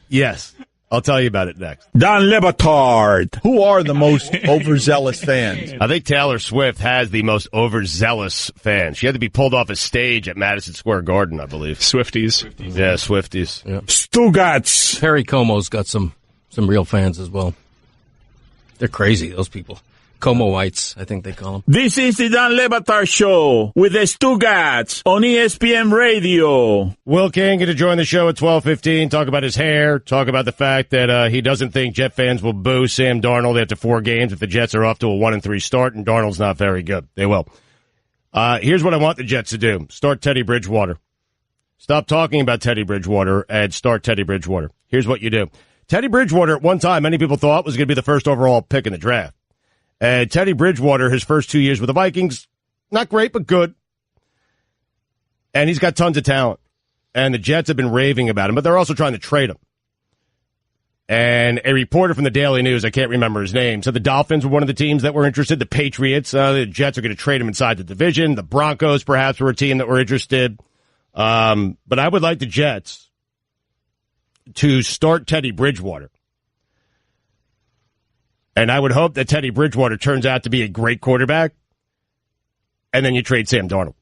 Yes. I'll tell you about it next. Dan Le Batard. Who are the most overzealous fans? I think Taylor Swift has the most overzealous fans. She had to be pulled off a stage at Madison Square Garden, I believe. Swifties. Yeah, Swifties. Yeah. Stugotz. Perry Como's got some real fans as well. They're crazy, those people. Como-ites, I think they call them. This is the Dan Le Batard Show with the Stugotz on ESPN Radio. Will Cain going to join the show at 12:15, talk about his hair, talk about the fact that he doesn't think Jet fans will boo Sam Darnold after 4 games if the Jets are off to a 1-3 start, and Darnold's not very good. They will. Here's what I want the Jets to do. Start Teddy Bridgewater. Stop talking about Teddy Bridgewater and start Teddy Bridgewater. Here's what you do. Teddy Bridgewater, at one time, many people thought was going to be the first overall pick in the draft. And Teddy Bridgewater, his first 2 years with the Vikings, not great, but good. And he's got tons of talent. And the Jets have been raving about him, but they're also trying to trade him. And a reporter from the Daily News, I can't remember his name, said the Dolphins were one of the teams that were interested. The Patriots, the Jets are going to trade him inside the division. The Broncos, perhaps, were a team that were interested. But I would like the Jets to start Teddy Bridgewater. And I would hope that Teddy Bridgewater turns out to be a great quarterback, and then you trade Sam Darnold.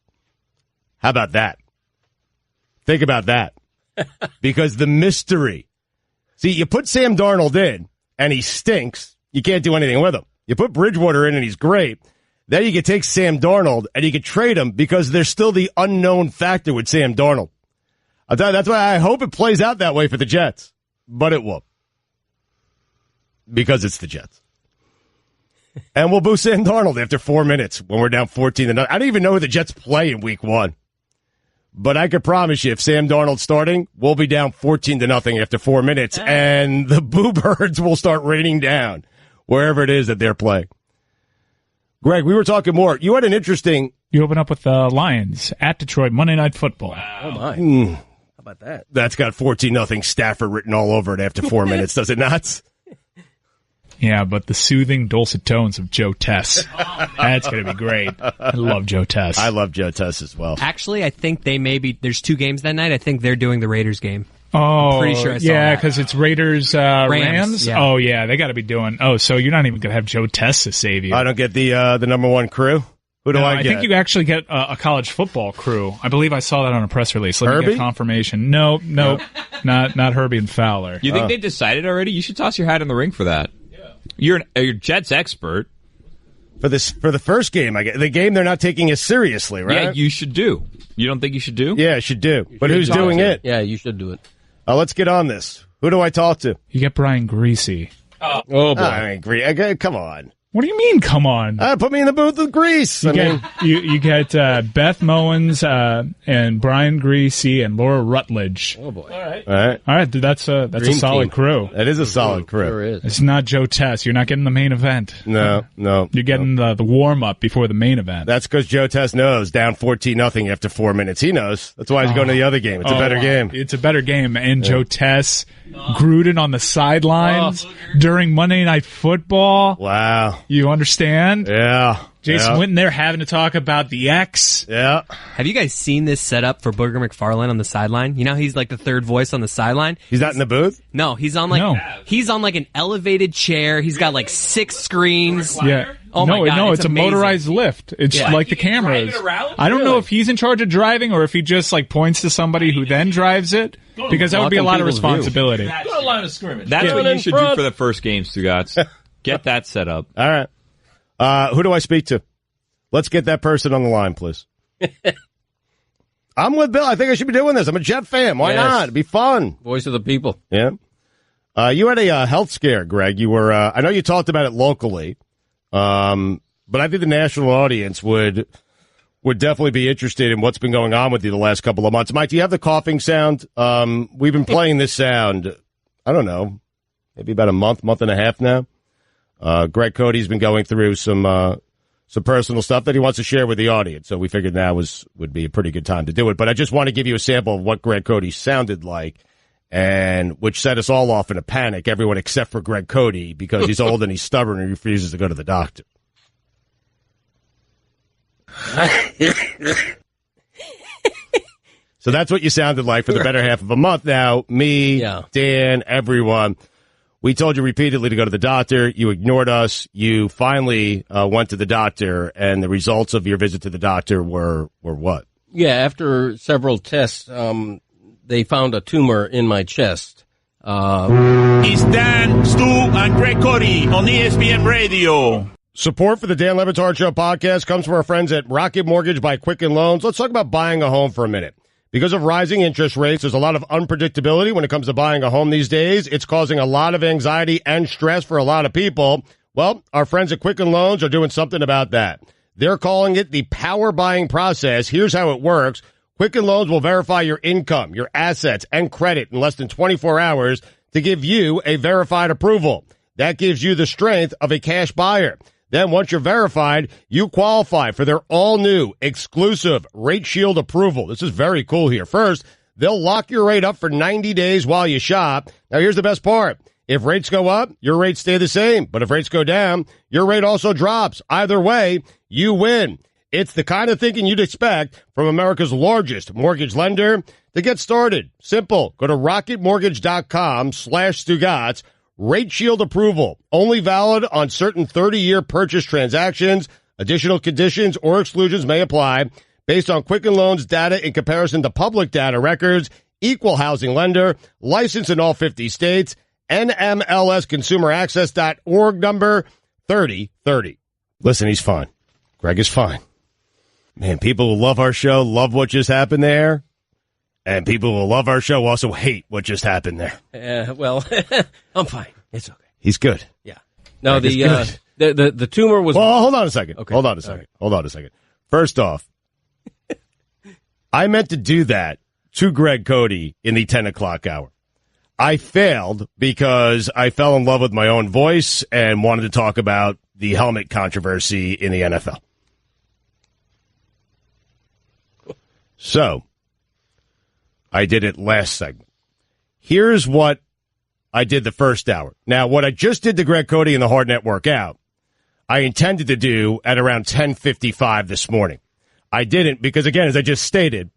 How about that? Think about that. Because the mystery. See, you put Sam Darnold in, and he stinks. You can't do anything with him. You put Bridgewater in, and he's great. Then you can take Sam Darnold, and you can trade him because there's still the unknown factor with Sam Darnold. I'll tell you, that's why I hope it plays out that way for the Jets. But it won't. Because it's the Jets. And we'll boo Sam Darnold after 4 minutes when we're down 14-0. I don't even know who the Jets play in week 1. But I can promise you, if Sam Darnold's starting, we'll be down 14-0 after 4 minutes, and the boo birds will start raining down wherever it is that they're playing. Greg, we were talking more. You had an interesting... You open up with the Lions at Detroit, Monday Night Football. Wow. Oh, my. How about that? That's got 14-0 Stafford written all over it after 4 minutes, does it not? Yeah, but the soothing, dulcet tones of Joe Tess. That's going to be great. I love Joe Tess. I love Joe Tess as well. Actually, I think there's 2 games that night. I think they're doing the Raiders game. Oh, I'm pretty sure I saw yeah, that. because it's Raiders Rams. Yeah. Oh, yeah, they got to be doing. Oh, so you're not even going to have Joe Tess to save you. I don't get the number 1 crew. Who do I get? I think you actually get a college football crew. I believe I saw that on a press release. Let me get confirmation. No, not Herbie and Fowler. You think they decided already? You should toss your hat in the ring for that. You're a Jets expert. For the first game, the game they're not taking as seriously, right? Yeah, you should do. You don't think you should do? Yeah, I should do. But who's doing it? Yeah, you should do it. Let's get on this. Who do I talk to? You get Brian Greasy. Oh boy. I mean, come on. What do you mean, come on? Put me in the booth with Grease. You get Beth Mowens and Brian Greasy and Laura Rutledge. Oh, boy. All right. Dude, that's a solid crew. That is a solid crew. Sure is. It's not Joe Tess. You're not getting the main event. No. You're getting the warm-up before the main event. That's because Joe Tess knows down 14-0 after 4 minutes. He knows. That's why he's going to the other game. It's a better game. It's a better game. And Joe Tess, Gruden on the sidelines during Monday Night Football. Wow. You understand? Yeah. Jason Witten there having to talk about the X. Yeah. Have you guys seen this setup for Booger McFarlane on the sideline? You know he's like the third voice on the sideline. He's not in the booth? No, he's on like an elevated chair. He's got like 6 screens. Yeah. Oh my God, it's a amazing. motorized lift. It's like the cameras. I don't know if he's in charge of driving or if he just like points to somebody who then drives it, because that would be a lot of responsibility. Go to line of scrimmage. That's what you should do for the first game, Stugotz. Get that set up. All right. Who do I speak to? Let's get that person on the line, please. I'm with Bill. I think I should be doing this. I'm a Jet fan. Why not? It'd be fun. Voice of the people. Yeah. You had a health scare, Greg. You were. I know you talked about it locally, but I think the national audience would definitely be interested in what's been going on with you the last couple of months. Mike, do you have the coughing sound? We've been playing this sound, I don't know, maybe about a month and a half now. Greg Cote's been going through some personal stuff that he wants to share with the audience, so we figured now would be a pretty good time to do it. But I just want to give you a sample of what Greg Cote sounded like, and which set us all off in a panic, everyone except for Greg Cote, because he's old and he's stubborn and he refuses to go to the doctor. So that's what you sounded like for the better half of a month now. Me, Dan, everyone. We told you repeatedly to go to the doctor. You ignored us. You finally went to the doctor, and the results of your visit to the doctor were what? Yeah, after several tests, they found a tumor in my chest. It's Dan, Stu, and Greg Cote on ESPN Radio. Support for the Dan Le Batard Show podcast comes from our friends at Rocket Mortgage by Quicken Loans. Let's talk about buying a home for a minute. Because of rising interest rates, there's a lot of unpredictability when it comes to buying a home these days. It's causing a lot of anxiety and stress for a lot of people. Well, our friends at Quicken Loans are doing something about that. They're calling it the power buying process. Here's how it works. Quicken Loans will verify your income, your assets, and credit in less than 24 hours to give you a verified approval. That gives you the strength of a cash buyer. Then once you're verified, you qualify for their all-new exclusive Rate Shield approval. This is very cool here. First, they'll lock your rate up for 90 days while you shop. Now, here's the best part. If rates go up, your rates stay the same. But if rates go down, your rate also drops. Either way, you win. It's the kind of thinking you'd expect from America's largest mortgage lender. To get started, simple. Go to rocketmortgage.com/Stugotz. Rate Shield approval, only valid on certain 30-year purchase transactions. Additional conditions or exclusions may apply based on Quicken Loans data in comparison to public data records. Equal housing lender, licensed in all 50 states, NMLSconsumeraccess.org number 3030. Listen, he's fine. Greg is fine. Man, people who love our show love what just happened there. And people who love our show also hate what just happened there. Well, I'm fine. It's okay. He's good. Yeah. No, the tumor was. Well, hold on a second. Okay. Hold on a second. Right. Hold on a second. First off, I meant to do that to Greg Cote in the 10 o'clock hour. I failed because I fell in love with my own voice and wanted to talk about the helmet controversy in the NFL. So I did it last segment. Here's what I did the first hour. Now, what I just did to Greg Cote in the Hard Net Workout, I intended to do at around 10:55 this morning. I didn't because, again, as I just stated,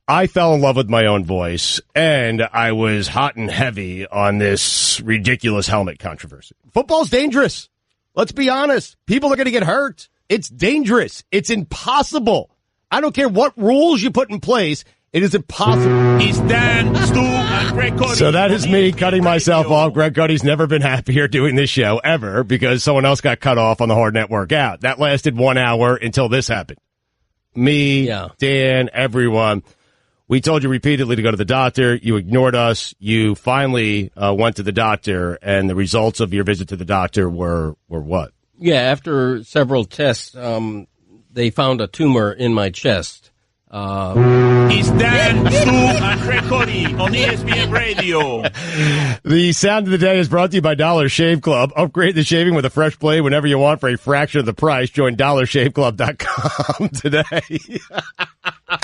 I fell in love with my own voice, and I was hot and heavy on this ridiculous helmet controversy. Football's dangerous. Let's be honest. People are going to get hurt. It's dangerous. It's impossible. I don't care what rules you put in place. It is impossible. It's Dan, Stu, and Greg Cote. So that is me cutting myself off. Greg Cote's never been happier doing this show, ever, because someone else got cut off on the Hard Net Workout. That lasted 1 hour until this happened. Me, Dan, everyone. We told you repeatedly to go to the doctor. You ignored us. You finally went to the doctor, and the results of your visit to the doctor were what? Yeah, after several tests, they found a tumor in my chest. It's Dan, Stu, and Greg Cote on ESPN Radio. The sound of the day is brought to you by Dollar Shave Club. Upgrade the shaving with a fresh blade whenever you want for a fraction of the price. Join DollarShaveClub.com today.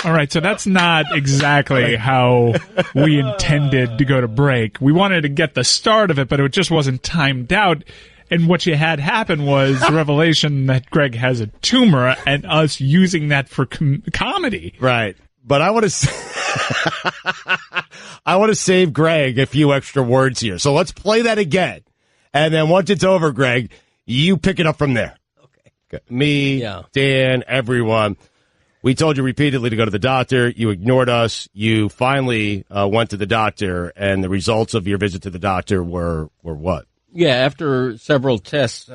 All right, so that's not exactly how we intended to go to break. We wanted to get the start of it, but it just wasn't timed out. And what you had happen was the revelation that Greg has a tumor and us using that for comedy. Right. But I want to save Greg a few extra words here. So let's play that again. And then once it's over, Greg, you pick it up from there. Okay. Me, Dan, everyone. We told you repeatedly to go to the doctor. You ignored us. You finally went to the doctor, and the results of your visit to the doctor were what? Yeah, after several tests,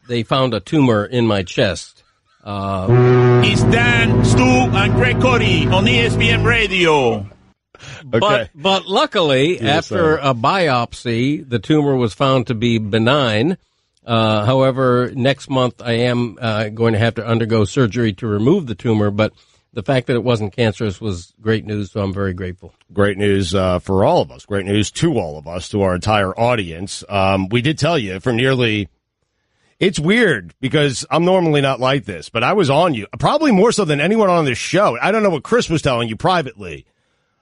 they found a tumor in my chest. It's Dan, Stu, and Greg Cote on ESPN Radio. Okay. But luckily, after a biopsy, the tumor was found to be benign. However, next month I am going to have to undergo surgery to remove the tumor, but the fact that it wasn't cancerous was great news, so I'm very grateful. Great news for all of us. Great news to all of us, to our entire audience. We did tell you for nearly... It's weird because I'm normally not like this, but I was on you, probably more so than anyone on this show. I don't know what Chris was telling you privately,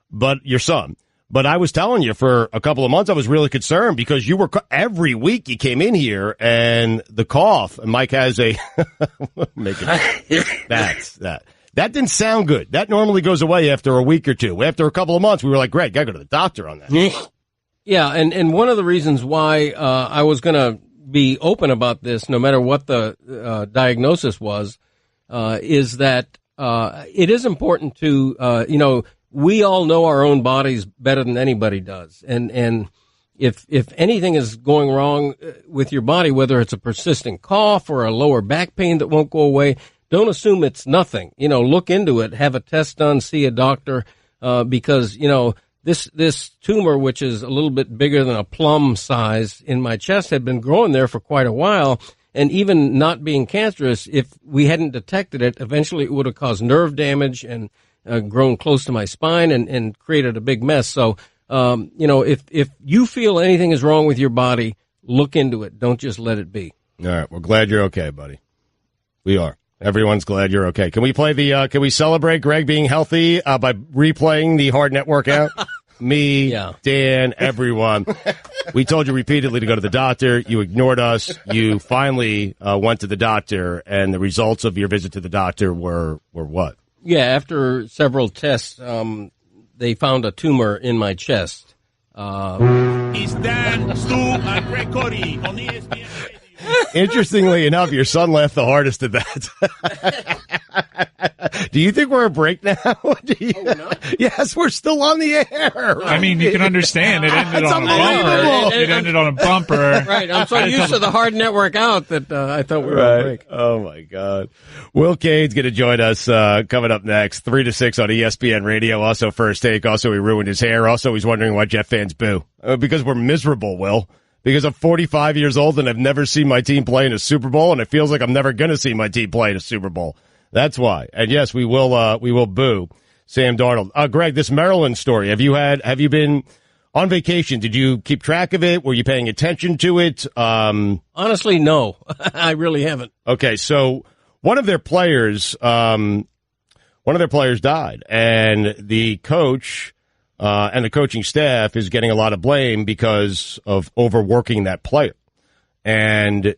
but your son. But I was telling you for a couple of months, I was really concerned because you were every week you came in here and the cough. And Mike has a that didn't sound good. That normally goes away after a week or two. After a couple of months, we were like, Greg, gotta go to the doctor on that. Yeah, and one of the reasons why I was going to be open about this, no matter what the diagnosis was, is that it is important to we all know our own bodies better than anybody does. And if anything is going wrong with your body, whether it's a persistent cough or a lower back pain that won't go away, don't assume it's nothing. Look into it, have a test done, see a doctor, because, this tumor, which is a little bit bigger than a plum size in my chest, had been growing there for quite a while. And even not being cancerous, if we hadn't detected it, eventually it would have caused nerve damage and grown close to my spine and created a big mess. So, if you feel anything is wrong with your body, look into it. Don't just let it be. All right. We're glad you're okay, buddy. We are. Everyone's glad you're okay. Can we play can we celebrate Greg being healthy by replaying the hard net workout? Me, Dan, everyone. We told you repeatedly to go to the doctor. You ignored us. You finally went to the doctor, and the results of your visit to the doctor were what? Yeah, after several tests, they found a tumor in my chest. It's Dan, Stu, and Greg Cote on ESPN. Interestingly enough, your son laughed the hardest at that. Do you think we're a break now? No. Yes, we're still on the air. I mean, you can understand it ended on a bumper. It ended on a bumper. Right. I'm so used to the hard network out that I thought we were on break. Oh, my God. Will Cain's going to join us coming up next, 3 to 6 on ESPN Radio. Also, First Take. Also, he ruined his hair. Also, he's wondering why Jet fans boo. Because we're miserable, Will. Because I'm 45 years old and I've never seen my team play in a Super Bowl, and it feels like I'm never going to see my team play in a Super Bowl. That's why. And yes, we will boo Sam Darnold. Greg, this Maryland story, have you been on vacation? Did you keep track of it? Were you paying attention to it? Honestly, no. I really haven't. Okay, so one of their players died, and the coach and the coaching staff is getting a lot of blame because of overworking that player. And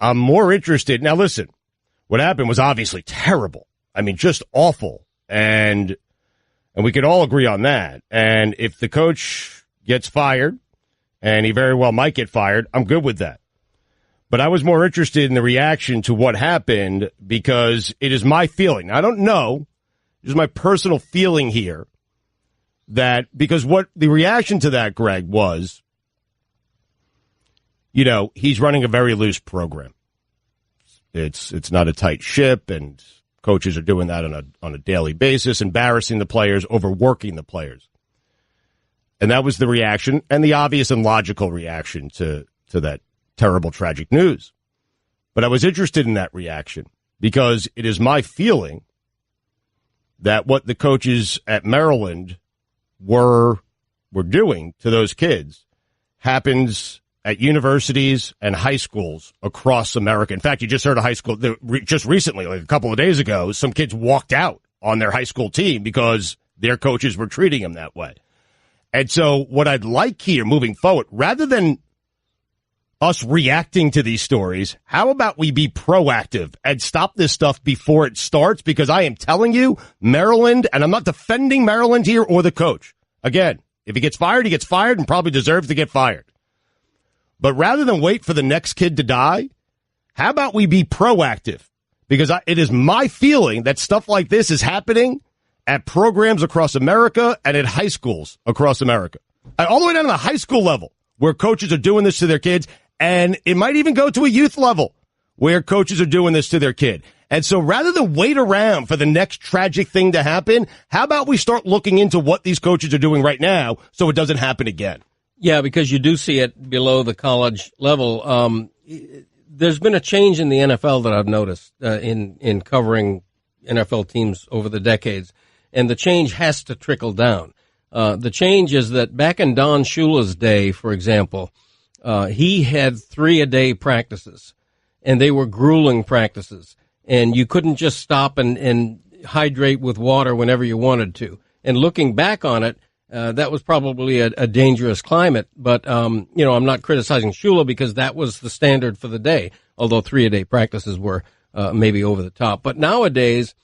I'm more interested. Now, listen, what happened was obviously terrible. I mean, just awful. And we could all agree on that. And if the coach gets fired, and he very well might get fired, I'm good with that. But I was more interested in the reaction to what happened because it is my feeling. I don't know. It is my personal feeling here that because what the reaction to that, Greg, was, he's running a very loose program. It's not a tight ship, and coaches are doing that on a daily basis, embarrassing the players, overworking the players. And that was the reaction, and the obvious and logical reaction to that terrible, tragic news. But I was interested in that reaction because it is my feeling that what the coaches at Maryland were doing to those kids happens at universities and high schools across America. In fact, you just heard a high school just recently, like a couple of days ago, some kids walked out on their high school team because their coaches were treating them that way. And so what I'd like here moving forward, rather than us reacting to these stories, how about we be proactive and stop this stuff before it starts? Because I am telling you, Maryland, and I'm not defending Maryland here or the coach. Again, if he gets fired, he gets fired and probably deserves to get fired. But rather than wait for the next kid to die, how about we be proactive? Because it is my feeling that stuff like this is happening at programs across America and at high schools across America. All the way down to the high school level where coaches are doing this to their kids. And it might even go to a youth level where coaches are doing this to their kid. And so rather than wait around for the next tragic thing to happen, how about we start looking into what these coaches are doing right now so it doesn't happen again? Yeah, because you do see it below the college level. There's been a change in the NFL that I've noticed in covering NFL teams over the decades, and the change has to trickle down. The change is that back in Don Shula's day, for example, he had 3-a-day practices, and they were grueling practices, and you couldn't just stop and hydrate with water whenever you wanted to. And looking back on it, that was probably a dangerous climate. But, I'm not criticizing Shula because that was the standard for the day, although 3-a-day practices were maybe over the top. But nowadays,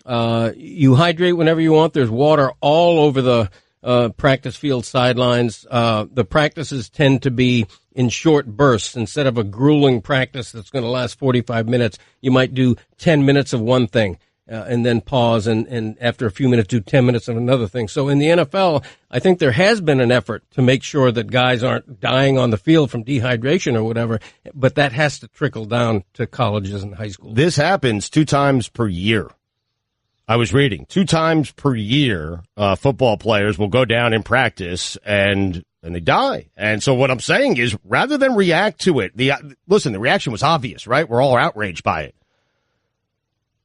you hydrate whenever you want. There's water all over the practice field sidelines. The practices tend to be in short bursts. Instead of a grueling practice that's going to last 45 minutes, you might do 10 minutes of one thing. And then pause and after a few minutes do 10 minutes of another thing. So in the NFL, I think there has been an effort to make sure that guys aren't dying on the field from dehydration or whatever, but that has to trickle down to colleges and high schools. This happens 2 times per year. I was reading 2 times per year, football players will go down in practice and they die. And so what I'm saying is rather than react to it, the reaction was obvious, right? We're all outraged by it.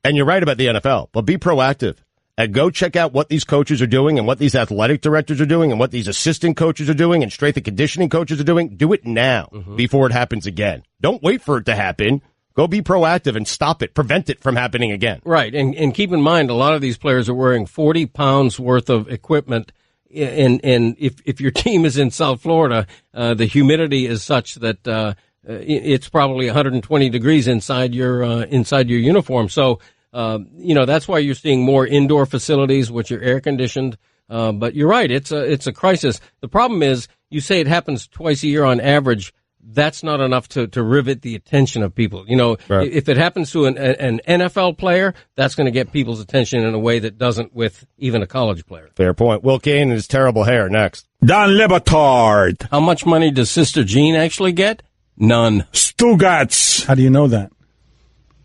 And you're right about the NFL, but be proactive and go check out what these coaches are doing and what these athletic directors are doing and what these assistant coaches are doing and strength and conditioning coaches are doing. Do it now before it happens again. Don't wait for it to happen. Go be proactive and stop it, prevent it from happening again. Right. And keep in mind, a lot of these players are wearing 40 pounds worth of equipment. And if your team is in South Florida, the humidity is such that, it's probably 120 degrees inside your uniform. So, that's why you're seeing more indoor facilities, which are air conditioned. But you're right. It's a crisis. The problem is you say it happens twice a year on average. That's not enough to rivet the attention of people. Right. If it happens to an NFL player, that's going to get people's attention in a way that doesn't with even a college player. Fair point. Will Cain and his terrible hair next. Dan Batard. How much money does Sister Jean actually get? None. Stugotz. How do you know that?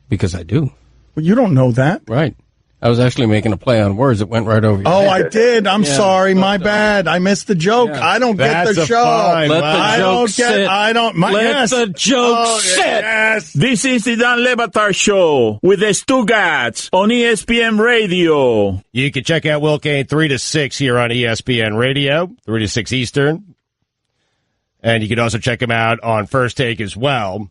Because I do. Well, you don't know that. Right. I was actually making a play on words that went right over your head. I did. I'm sorry. My bad. I missed the joke. Yeah. I don't get the show. Let the joke sit. Let the joke sit. Yes. This is the Dan Le Batard Show with the Stugotz on ESPN Radio. You can check out Will Cain 3 to 6 here on ESPN Radio, 3 to 6 Eastern. And you can also check him out on First Take as well.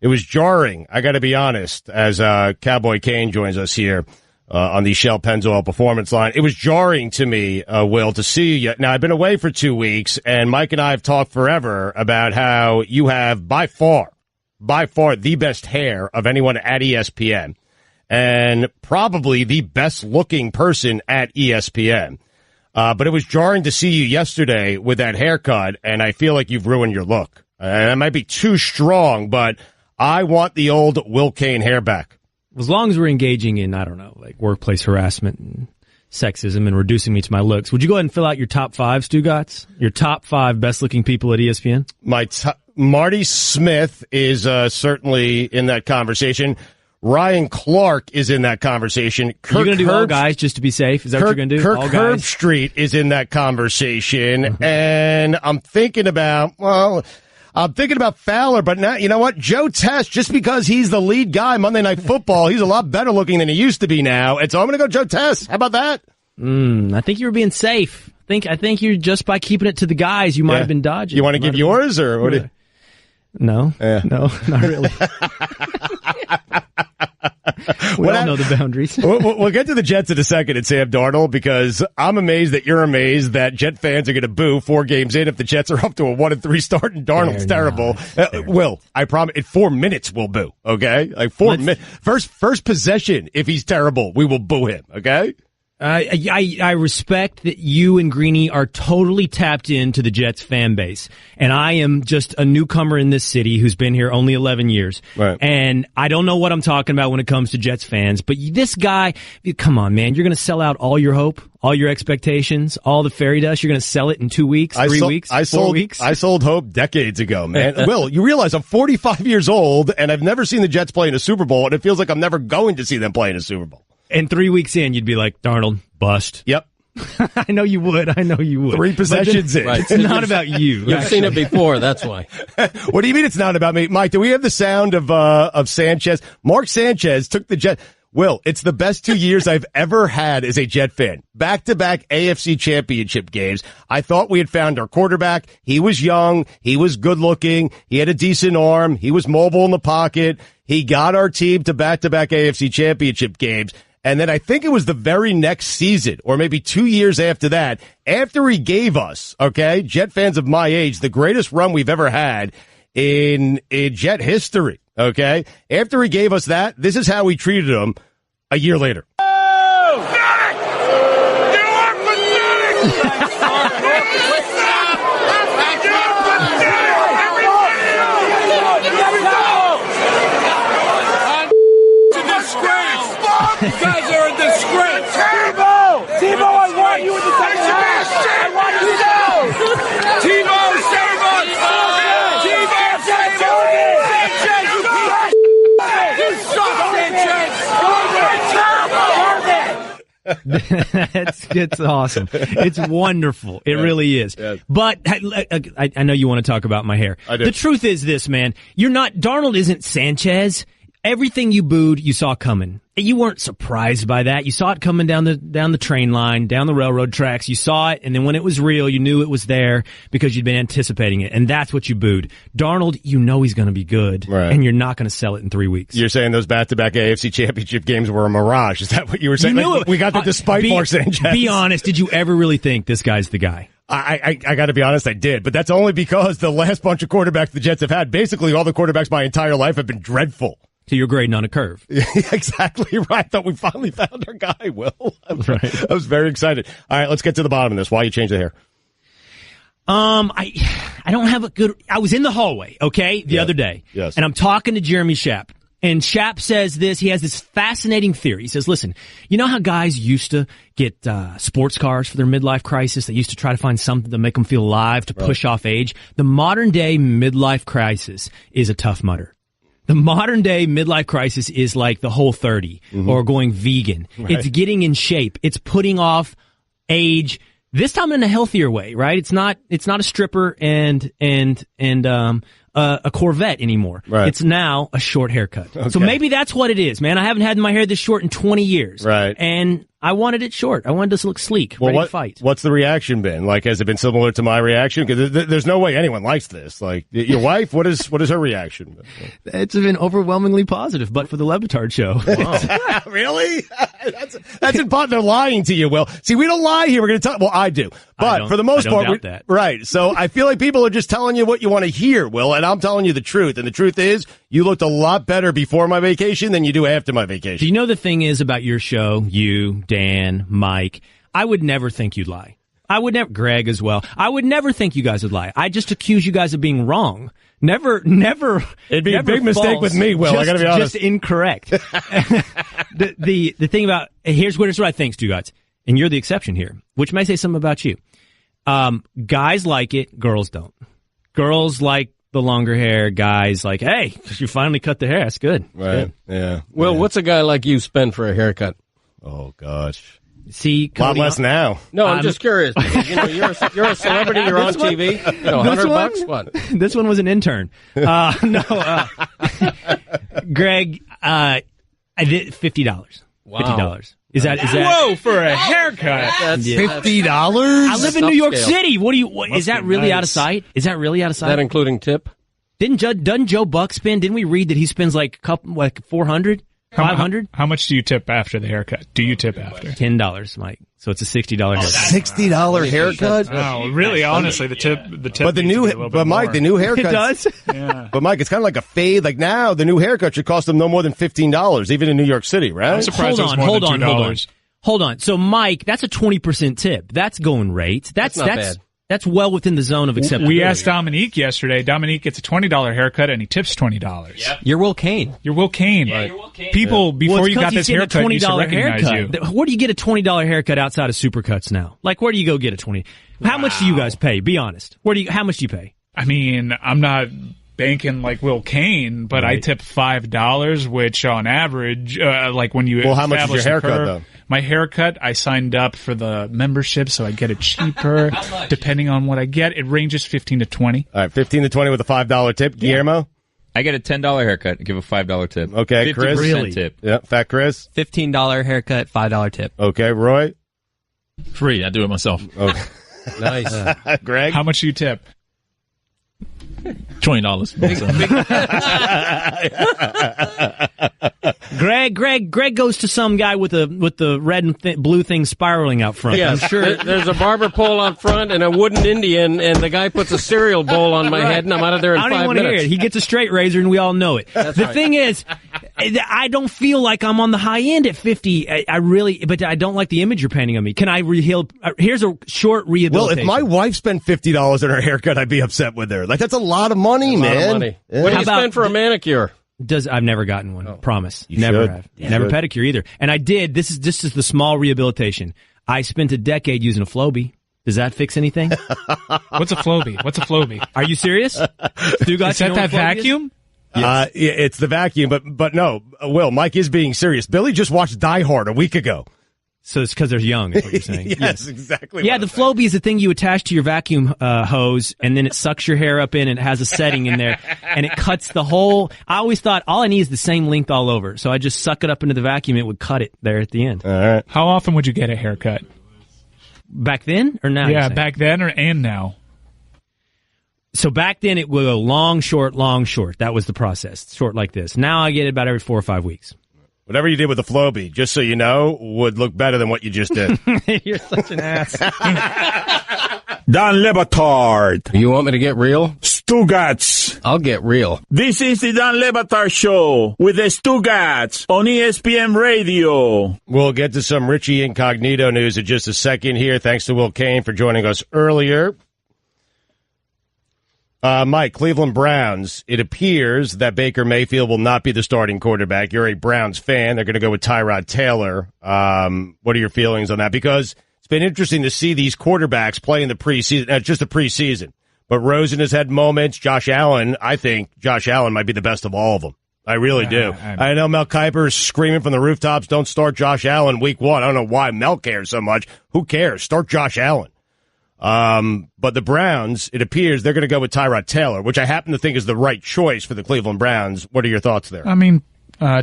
It was jarring, I got to be honest, as Cowboy Cain joins us here on the Shell Pennzoil Performance Line. It was jarring to me, Will, to see you. Now, I've been away for 2 weeks, and Mike and I have talked forever about how you have by far the best hair of anyone at ESPN, and probably the best-looking person at ESPN. But it was jarring to see you yesterday with that haircut, and I feel like you've ruined your look. That might be too strong, but I want the old Will Cain hair back. As long as we're engaging in, I don't know, like workplace harassment and sexism and reducing me to my looks, would you go ahead and fill out your top 5, Stugotz? Your top 5 best-looking people at ESPN? Marty Smith is certainly in that conversation. Ryan Clark is in that conversation. You're going to do all guys just to be safe? Is that what you're going to do? Kirk all guys? Herbstreit is in that conversation. And I'm thinking about Fowler, but now, you know what? Joe Test, just because he's the lead guy Monday Night Football, he's a lot better looking than he used to be now. And so I'm going to go Joe Test. How about that? I think you were being safe. I think you're just by keeping it to the guys, you might have been dodging. You want to give yours or what? No, no, not really. We all know the boundaries. We'll get to the Jets in a second and Sam Darnold, because I'm amazed that you're amazed that Jet fans are going to boo 4 games in if the Jets are up to a 1-3 start and Darnold's terrible. Will, I promise, in 4 minutes we'll boo, okay? Like 4 minutes. First possession, if he's terrible, we will boo him, okay? I respect that you and Greeny are totally tapped into the Jets fan base. And I am just a newcomer in this city who's been here only 11 years. Right. And I don't know what I'm talking about when it comes to Jets fans. But this guy, come on, man. You're going to sell out all your hope, all your expectations, all the fairy dust. You're going to sell it in 2 weeks, 3 weeks, 4 weeks. I sold hope decades ago, man. Will, you realize I'm 45 years old and I've never seen the Jets play in a Super Bowl, and it feels like I'm never going to see them play in a Super Bowl. And 3 weeks in, you'd be like, Darnold, bust. Yep. I know you would. 3 possessions in. Right. It's not about you. You've seen it before, that's why. What do you mean it's not about me? Mike, do we have the sound of Sanchez? Mark Sanchez took the Jet. Will, it's the best 2 years I've ever had as a Jet fan. Back-to-back AFC championship games. I thought we had found our quarterback. He was young. He was good-looking. He had a decent arm. He was mobile in the pocket. He got our team to back-to-back AFC championship games. And then I think it was the very next season, or maybe 2 years after that, after he gave us, okay, Jet fans of my age, the greatest run we've ever had in Jet history, okay? After he gave us that, this is how we treated him a year later. You guys are a disgrace. Tebow, I want you in the second half. I want you now. Tebow, save us. Tebow, save us. Sanchez, you suck. Sanchez, garbage. It's awesome. It's wonderful. It really is. Yes. But I know you want to talk about my hair. I do. The truth is this, man. Darnold isn't Sanchez. Everything you booed, you saw coming. You weren't surprised by that. You saw it coming down the train line, down the railroad tracks. You saw it, and then when it was real, you knew it was there because you'd been anticipating it, and that's what you booed. Darnold, you know he's going to be good, right, and you're not going to sell it in 3 weeks. You're saying those back-to-back AFC Championship games were a mirage. Is that what you were saying? You knew we got that despite Mark Sanchez. Be honest. Did you ever really think this guy's the guy? I got to be honest, I did. But that's only because the last bunch of quarterbacks the Jets have had, basically all the quarterbacks my entire life have been dreadful. So you're grading on a curve. Yeah, exactly right. I thought we finally found our guy, Will. I was very excited. All right, let's get to the bottom of this. Why you changed the hair? I don't have a good... I was in the hallway, okay, the other day. Yes. And I'm talking to Jeremy Schaap. And Schaap says this. He has this fascinating theory. He says, listen, you know how guys used to get sports cars for their midlife crisis? They used to try to find something to make them feel alive, to push off age. The modern day midlife crisis is a Tough Mudder. The modern day midlife crisis is like the Whole30 or going vegan. Right. It's getting in shape. It's putting off age. This time in a healthier way, right? It's not a stripper and a Corvette anymore. Right. It's now a short haircut. Okay. So maybe that's what it is, man. I haven't had my hair this short in 20 years. Right. And I wanted it short. I wanted it to look sleek, ready to fight. What's the reaction been? Like, has it been similar to my reaction? Because there's no way anyone likes this. Like, your wife, what is her reaction? It's been overwhelmingly positive, but for the Le Batard show. Wow. Really? That's important. They're lying to you, Will. See, we don't lie here. We're going to talk. Well, I do. But for the most part, that. Right. So I feel like people are just telling you what you want to hear, Will, and I'm telling you the truth. And the truth is, you looked a lot better before my vacation than you do after my vacation. Do you know the thing is about your show, you, Dan, Mike, I would never think you'd lie. I would never, Greg as well. I would never think you guys would lie. I just accuse you guys of being wrong. Never. It'd be a big mistake with me, Will. I gotta be honest. Just incorrect. The thing about, here's what I think, Stugotz, and you're the exception here, which may say something about you. Guys like it, girls don't. Girls like the longer hair, guys like, hey, you finally cut the hair. That's good. Right. Good. Yeah. Well, what's a guy like you spend for a haircut? Oh, gosh. See, a lot less now. No, I'm just curious. You know, you're a celebrity. You're on TV. You know, $100. What? This one was an intern. Greg, I did $50. Wow. $50. Is that? Whoa, for a haircut. That's $50? I live in New York City. Is that really out of sight? Is that really out of sight? That including tip? Doesn't Joe Buck spend? Didn't we read that he spends like 400? 500? How much do you tip after the haircut? Do you tip after? $10, Mike. So it's a $60 haircut. $60 haircut? No, really, honestly, the tip. But Mike, the new haircut. It does? Yeah. But Mike, it's kind of like a fade. Like now, the new haircut should cost them no more than $15, even in New York City, right? I'm surprised it was more than $2. Hold on. So Mike, that's a 20% tip. That's going rate. That's not bad. That's well within the zone of acceptability. We asked Dominique yesterday. Dominique gets a $20 haircut and he tips $20. Yep. You're Will Cain. You're Will Cain. Yeah, you're Will Cain. People, before you got this haircut, used to recognize you. Where do you get a $20 haircut outside of Supercuts now? Like, where do you go get a 20? How much do you guys pay? Be honest. How much do you pay? I mean, I'm not banking like Will Cain, but right. I tip $5, which on average, like when you how much is your haircut though? My haircut, I signed up for the membership, so I get it cheaper. Depending on what I get, it ranges $15 to $20. All right, $15 to $20 with a $5 tip. Guillermo? I get a $10 haircut and give a $5 tip. Okay, Chris? 50% Really? tip. Yeah, Fat Chris? $15 haircut, $5 tip. Okay, Roy? Free. I do it myself. Okay. Nice. Greg? How much do you tip? $20. Greg goes to some guy with the red and blue thing spiraling out front. Yeah, I'm sure. There's a barber pole out front and a wooden Indian, and the guy puts a cereal bowl on my head, and I'm out of there in 5 minutes. I don't even want to hear it. He gets a straight razor, and we all know it. The thing is, I don't feel like I'm on the high end at 50. But I don't like the image you're painting of me. Can I here's a short rehabilitation. Well, if my wife spent $50 on her haircut, I'd be upset with her. Like, that's a lot of money, man. A lot of money. What do you spend for a manicure? I've never gotten one. Promise. You never should. have. Never pedicure either. And I did. This is the small rehabilitation. I spent a decade using a Flowbee. Does that fix anything? What's a Flowbee? Are you serious? Stugotz, is that vacuum? Yes. It's the vacuum, but no, Will, Mike is being serious. Billy just watched Die Hard a week ago. So it's because they're young, is what you're saying. Yes, exactly. Yeah, the Flowbee is the thing you attach to your vacuum hose, and then it sucks your hair up in, and it has a setting in there, and it cuts the whole. I always thought all I need is the same length all over, so I just suck it up into the vacuum, it would cut it there at the end. All right. How often would you get a haircut? Back then or now? Yeah, back then and now. So back then it would go long, short, long, short. That was the process. Short like this. Now I get it about every 4 or 5 weeks. Whatever you did with the Flowbee, just so you know, would look better than what you just did. You're such an ass. Dan Le Batard. You want me to get real? Stugotz. I'll get real. This is the Dan Le Batard Show with the Stugotz on ESPN Radio. We'll get to some Richie Incognito news in just a second here. Thanks to Will Cain for joining us earlier. Mike, Cleveland Browns, it appears that Baker Mayfield will not be the starting quarterback. You're a Browns fan. They're going to go with Tyrod Taylor. What are your feelings on that? Because it's been interesting to see these quarterbacks play in the preseason, just the preseason. But Rosen has had moments. Josh Allen, I think Josh Allen might be the best of all of them. I really do. I know Mel Kiper is screaming from the rooftops, don't start Josh Allen week 1. I don't know why Mel cares so much. Who cares? Start Josh Allen. But the Browns, it appears they're going to go with Tyrod Taylor, which I happen to think is the right choice for the Cleveland Browns. What are your thoughts there? I mean,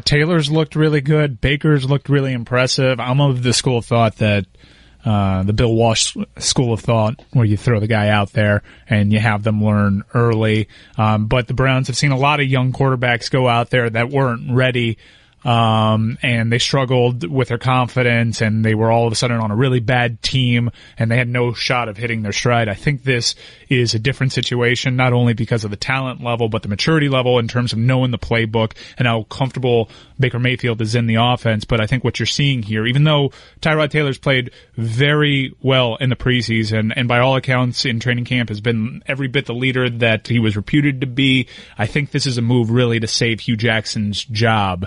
Taylor's looked really good. Baker's looked really impressive. I'm of the school of thought that the Bill Walsh school of thought, where you throw the guy out there and you have them learn early. But the Browns have seen a lot of young quarterbacks go out there that weren't ready. And they struggled with their confidence, and they were all of a sudden on a really bad team, and they had no shot of hitting their stride. I think this is a different situation, not only because of the talent level, but the maturity level in terms of knowing the playbook and how comfortable Baker Mayfield is in the offense. But I think what you're seeing here, even though Tyrod Taylor's played very well in the preseason, and by all accounts in training camp has been every bit the leader that he was reputed to be, I think this is a move really to save Hugh Jackson's job.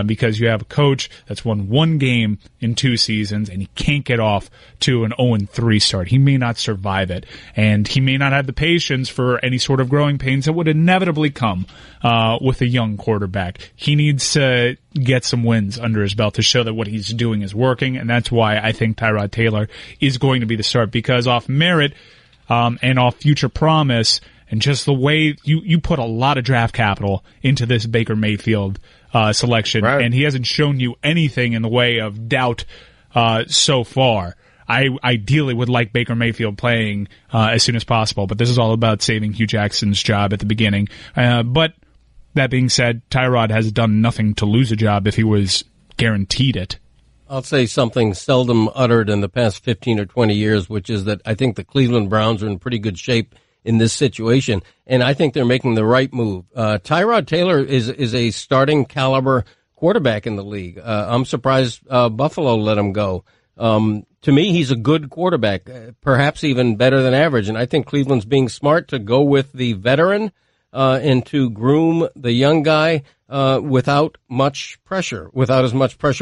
Because you have a coach that's won 1 game in 2 seasons, and he can't get off to an 0-3 start. He may not survive it, and he may not have the patience for any sort of growing pains that would inevitably come with a young quarterback. He needs to get some wins under his belt to show that what he's doing is working, and that's why I think Tyrod Taylor is going to be the start, because off merit and off future promise, and just the way you put a lot of draft capital into this Baker Mayfield selection, right, and he hasn't shown you anything in the way of doubt so far. I ideally would like Baker Mayfield playing as soon as possible, but this is all about saving Hugh Jackson's job at the beginning. But that being said, Tyrod has done nothing to lose a job if he was guaranteed it. I'll say something seldom uttered in the past 15 or 20 years, which is that I think the Cleveland Browns are in pretty good shape in this situation, and I think they're making the right move. Tyrod Taylor is a starting caliber quarterback in the league. I'm surprised Buffalo let him go. To me, he's a good quarterback, perhaps even better than average, and I think Cleveland's being smart to go with the veteran and to groom the young guy without as much pressure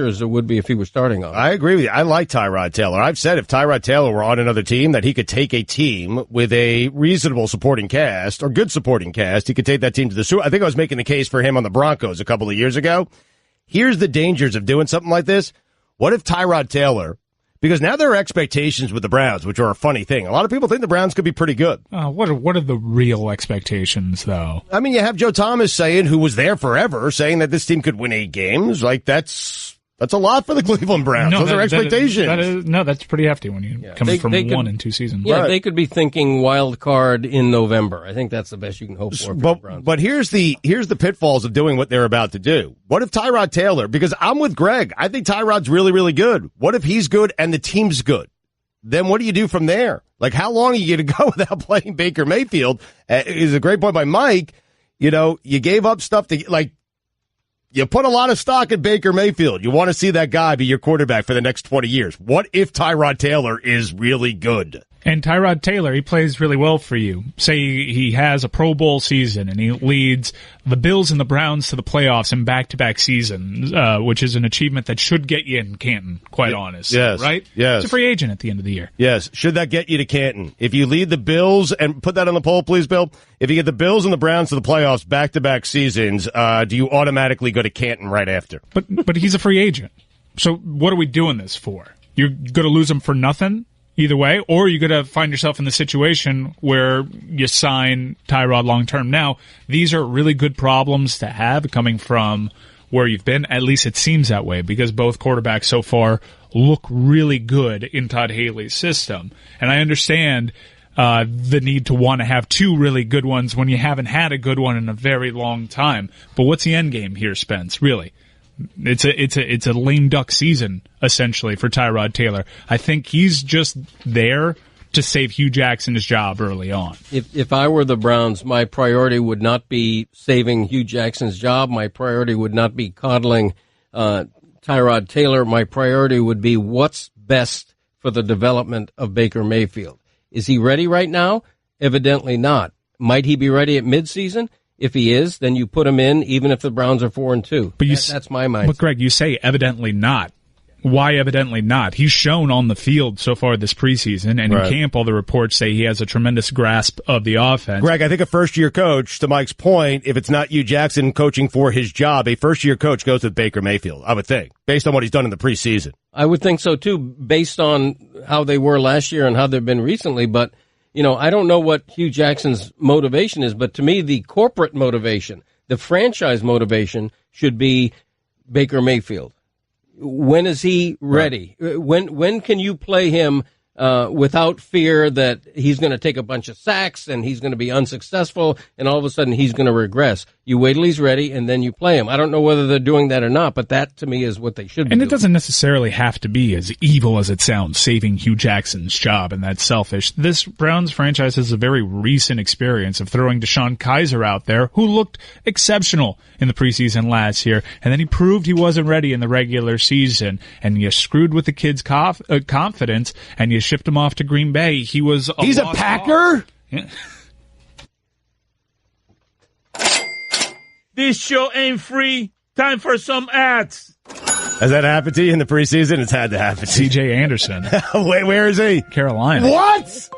as there would be if he was starting on. I agree with you. I like Tyrod Taylor. I've said if Tyrod Taylor were on another team, that he could take a team with a reasonable supporting cast or good supporting cast. He could take that team to the Super. I think I was making the case for him on the Broncos a couple of years ago. Here's the dangers of doing something like this. What if Tyrod Taylor, because now there are expectations with the Browns, which are a funny thing. A lot of people think the Browns could be pretty good. What are the real expectations, though? I mean, you have Joe Thomas who was there forever, saying that this team could win 8 games. Like, that's That's a lot for the Cleveland Browns. Those are expectations. That's pretty hefty when you coming from 1 and 2 seasons. Yeah, Right. they could be thinking wild card in November. I think that's the best you can hope for the Browns. But here's the pitfalls of doing what they're about to do. What if Tyrod Taylor, because I'm with Greg, I think Tyrod's really, really good. What if he's good and the team's good? Then what do you do from there? Like, how long are you going to go without playing Baker Mayfield? Is a great point by Mike. You know, you gave up stuff to, like, you put a lot of stock in Baker Mayfield. You want to see that guy be your quarterback for the next 20 years. What if Tyrod Taylor is really good? And Tyrod Taylor, he plays really well for you. Say he has a Pro Bowl season and he leads the Bills and the Browns to the playoffs in back-to-back seasons, which is an achievement that should get you in Canton, quite honest. Yes. Right? Yes. It's a free agent at the end of the year. Yes. Should that get you to Canton? If you lead the Bills, and put that on the poll, please, Bill. If you get the Bills and the Browns to the playoffs back-to-back seasons, do you automatically go to Canton right after? But he's a free agent. So what are we doing this for? You're going to lose him for nothing? Either way, or you're going to find yourself in the situation where you sign Tyrod long-term. Now, these are really good problems to have coming from where you've been. At least it seems that way because both quarterbacks so far look really good in Todd Haley's system. And I understand the need to want to have two really good ones when you haven't had a good one in a very long time. But what's the end game here, Spence, really? It's a lame duck season essentially for Tyrod Taylor. I think he's just there to save Hugh Jackson's job early on. If I were the Browns, my priority would not be saving Hugh Jackson's job. My priority would not be coddling Tyrod Taylor. My priority would be what's best for the development of Baker Mayfield. Is he ready right now? Evidently not. Might he be ready at midseason? If he is, then you put him in, even if the Browns are 4-2. But that's my mindset. But Greg, you say evidently not. Why evidently not? He's shown on the field so far this preseason, and Right. in camp, all the reports say he has a tremendous grasp of the offense. Greg, I think a first-year coach, to Mike's point, if it's not Hugh Jackson coaching for his job, a first-year coach goes with Baker Mayfield, I would think, based on what he's done in the preseason. I would think so, too, based on how they were last year and how they've been recently. But, you know, I don't know what Hugh Jackson's motivation is, but to me, the corporate motivation, the franchise motivation should be Baker Mayfield. When is he ready? Right. When can you play him without fear that he's going to take a bunch of sacks and he's going to be unsuccessful and all of a sudden he's going to regress? You wait till he's ready and then you play him. I don't know whether they're doing that or not, but that to me is what they should be And doing. it doesn't necessarily have to be as evil as it sounds, saving Hugh Jackson's job, and that's selfish. This Browns franchise has a very recent experience of throwing DeShone Kizer out there, who looked exceptional in the preseason last year, and then he proved he wasn't ready in the regular season, and you screwed with the kid's confidence, and you shipped him off to Green Bay. He's a Packer? Yeah. This show ain't free. Time for some ads. Has that happened to you in the preseason? It's had to happen to you. C.J. Anderson. Wait, where is he? Carolina. What?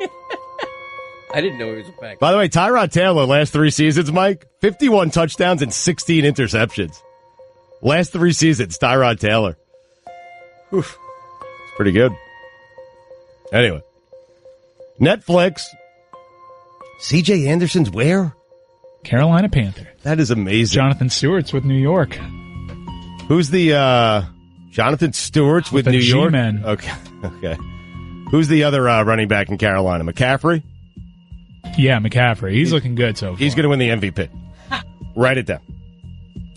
I didn't know he was a Packer. By the way, Tyrod Taylor, last 3 seasons, Mike, 51 touchdowns and 16 interceptions. Last 3 seasons, Tyrod Taylor. Oof. It's pretty good. Anyway. Netflix. C.J. Anderson's where? Carolina Panther. That is amazing. Jonathan Stewart's with New York. Who's the Jonathan Stewart's with New York? G-men. Okay. Who's the other running back in Carolina? McCaffrey? Yeah, McCaffrey. He's looking good so far. He's going to win the MVP. Write it down.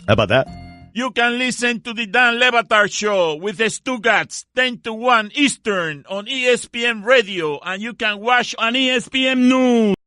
How about that? You can listen to the Dan Le Batard Show with the Stugotz 10 to 1 Eastern on ESPN Radio, and you can watch on ESPN News.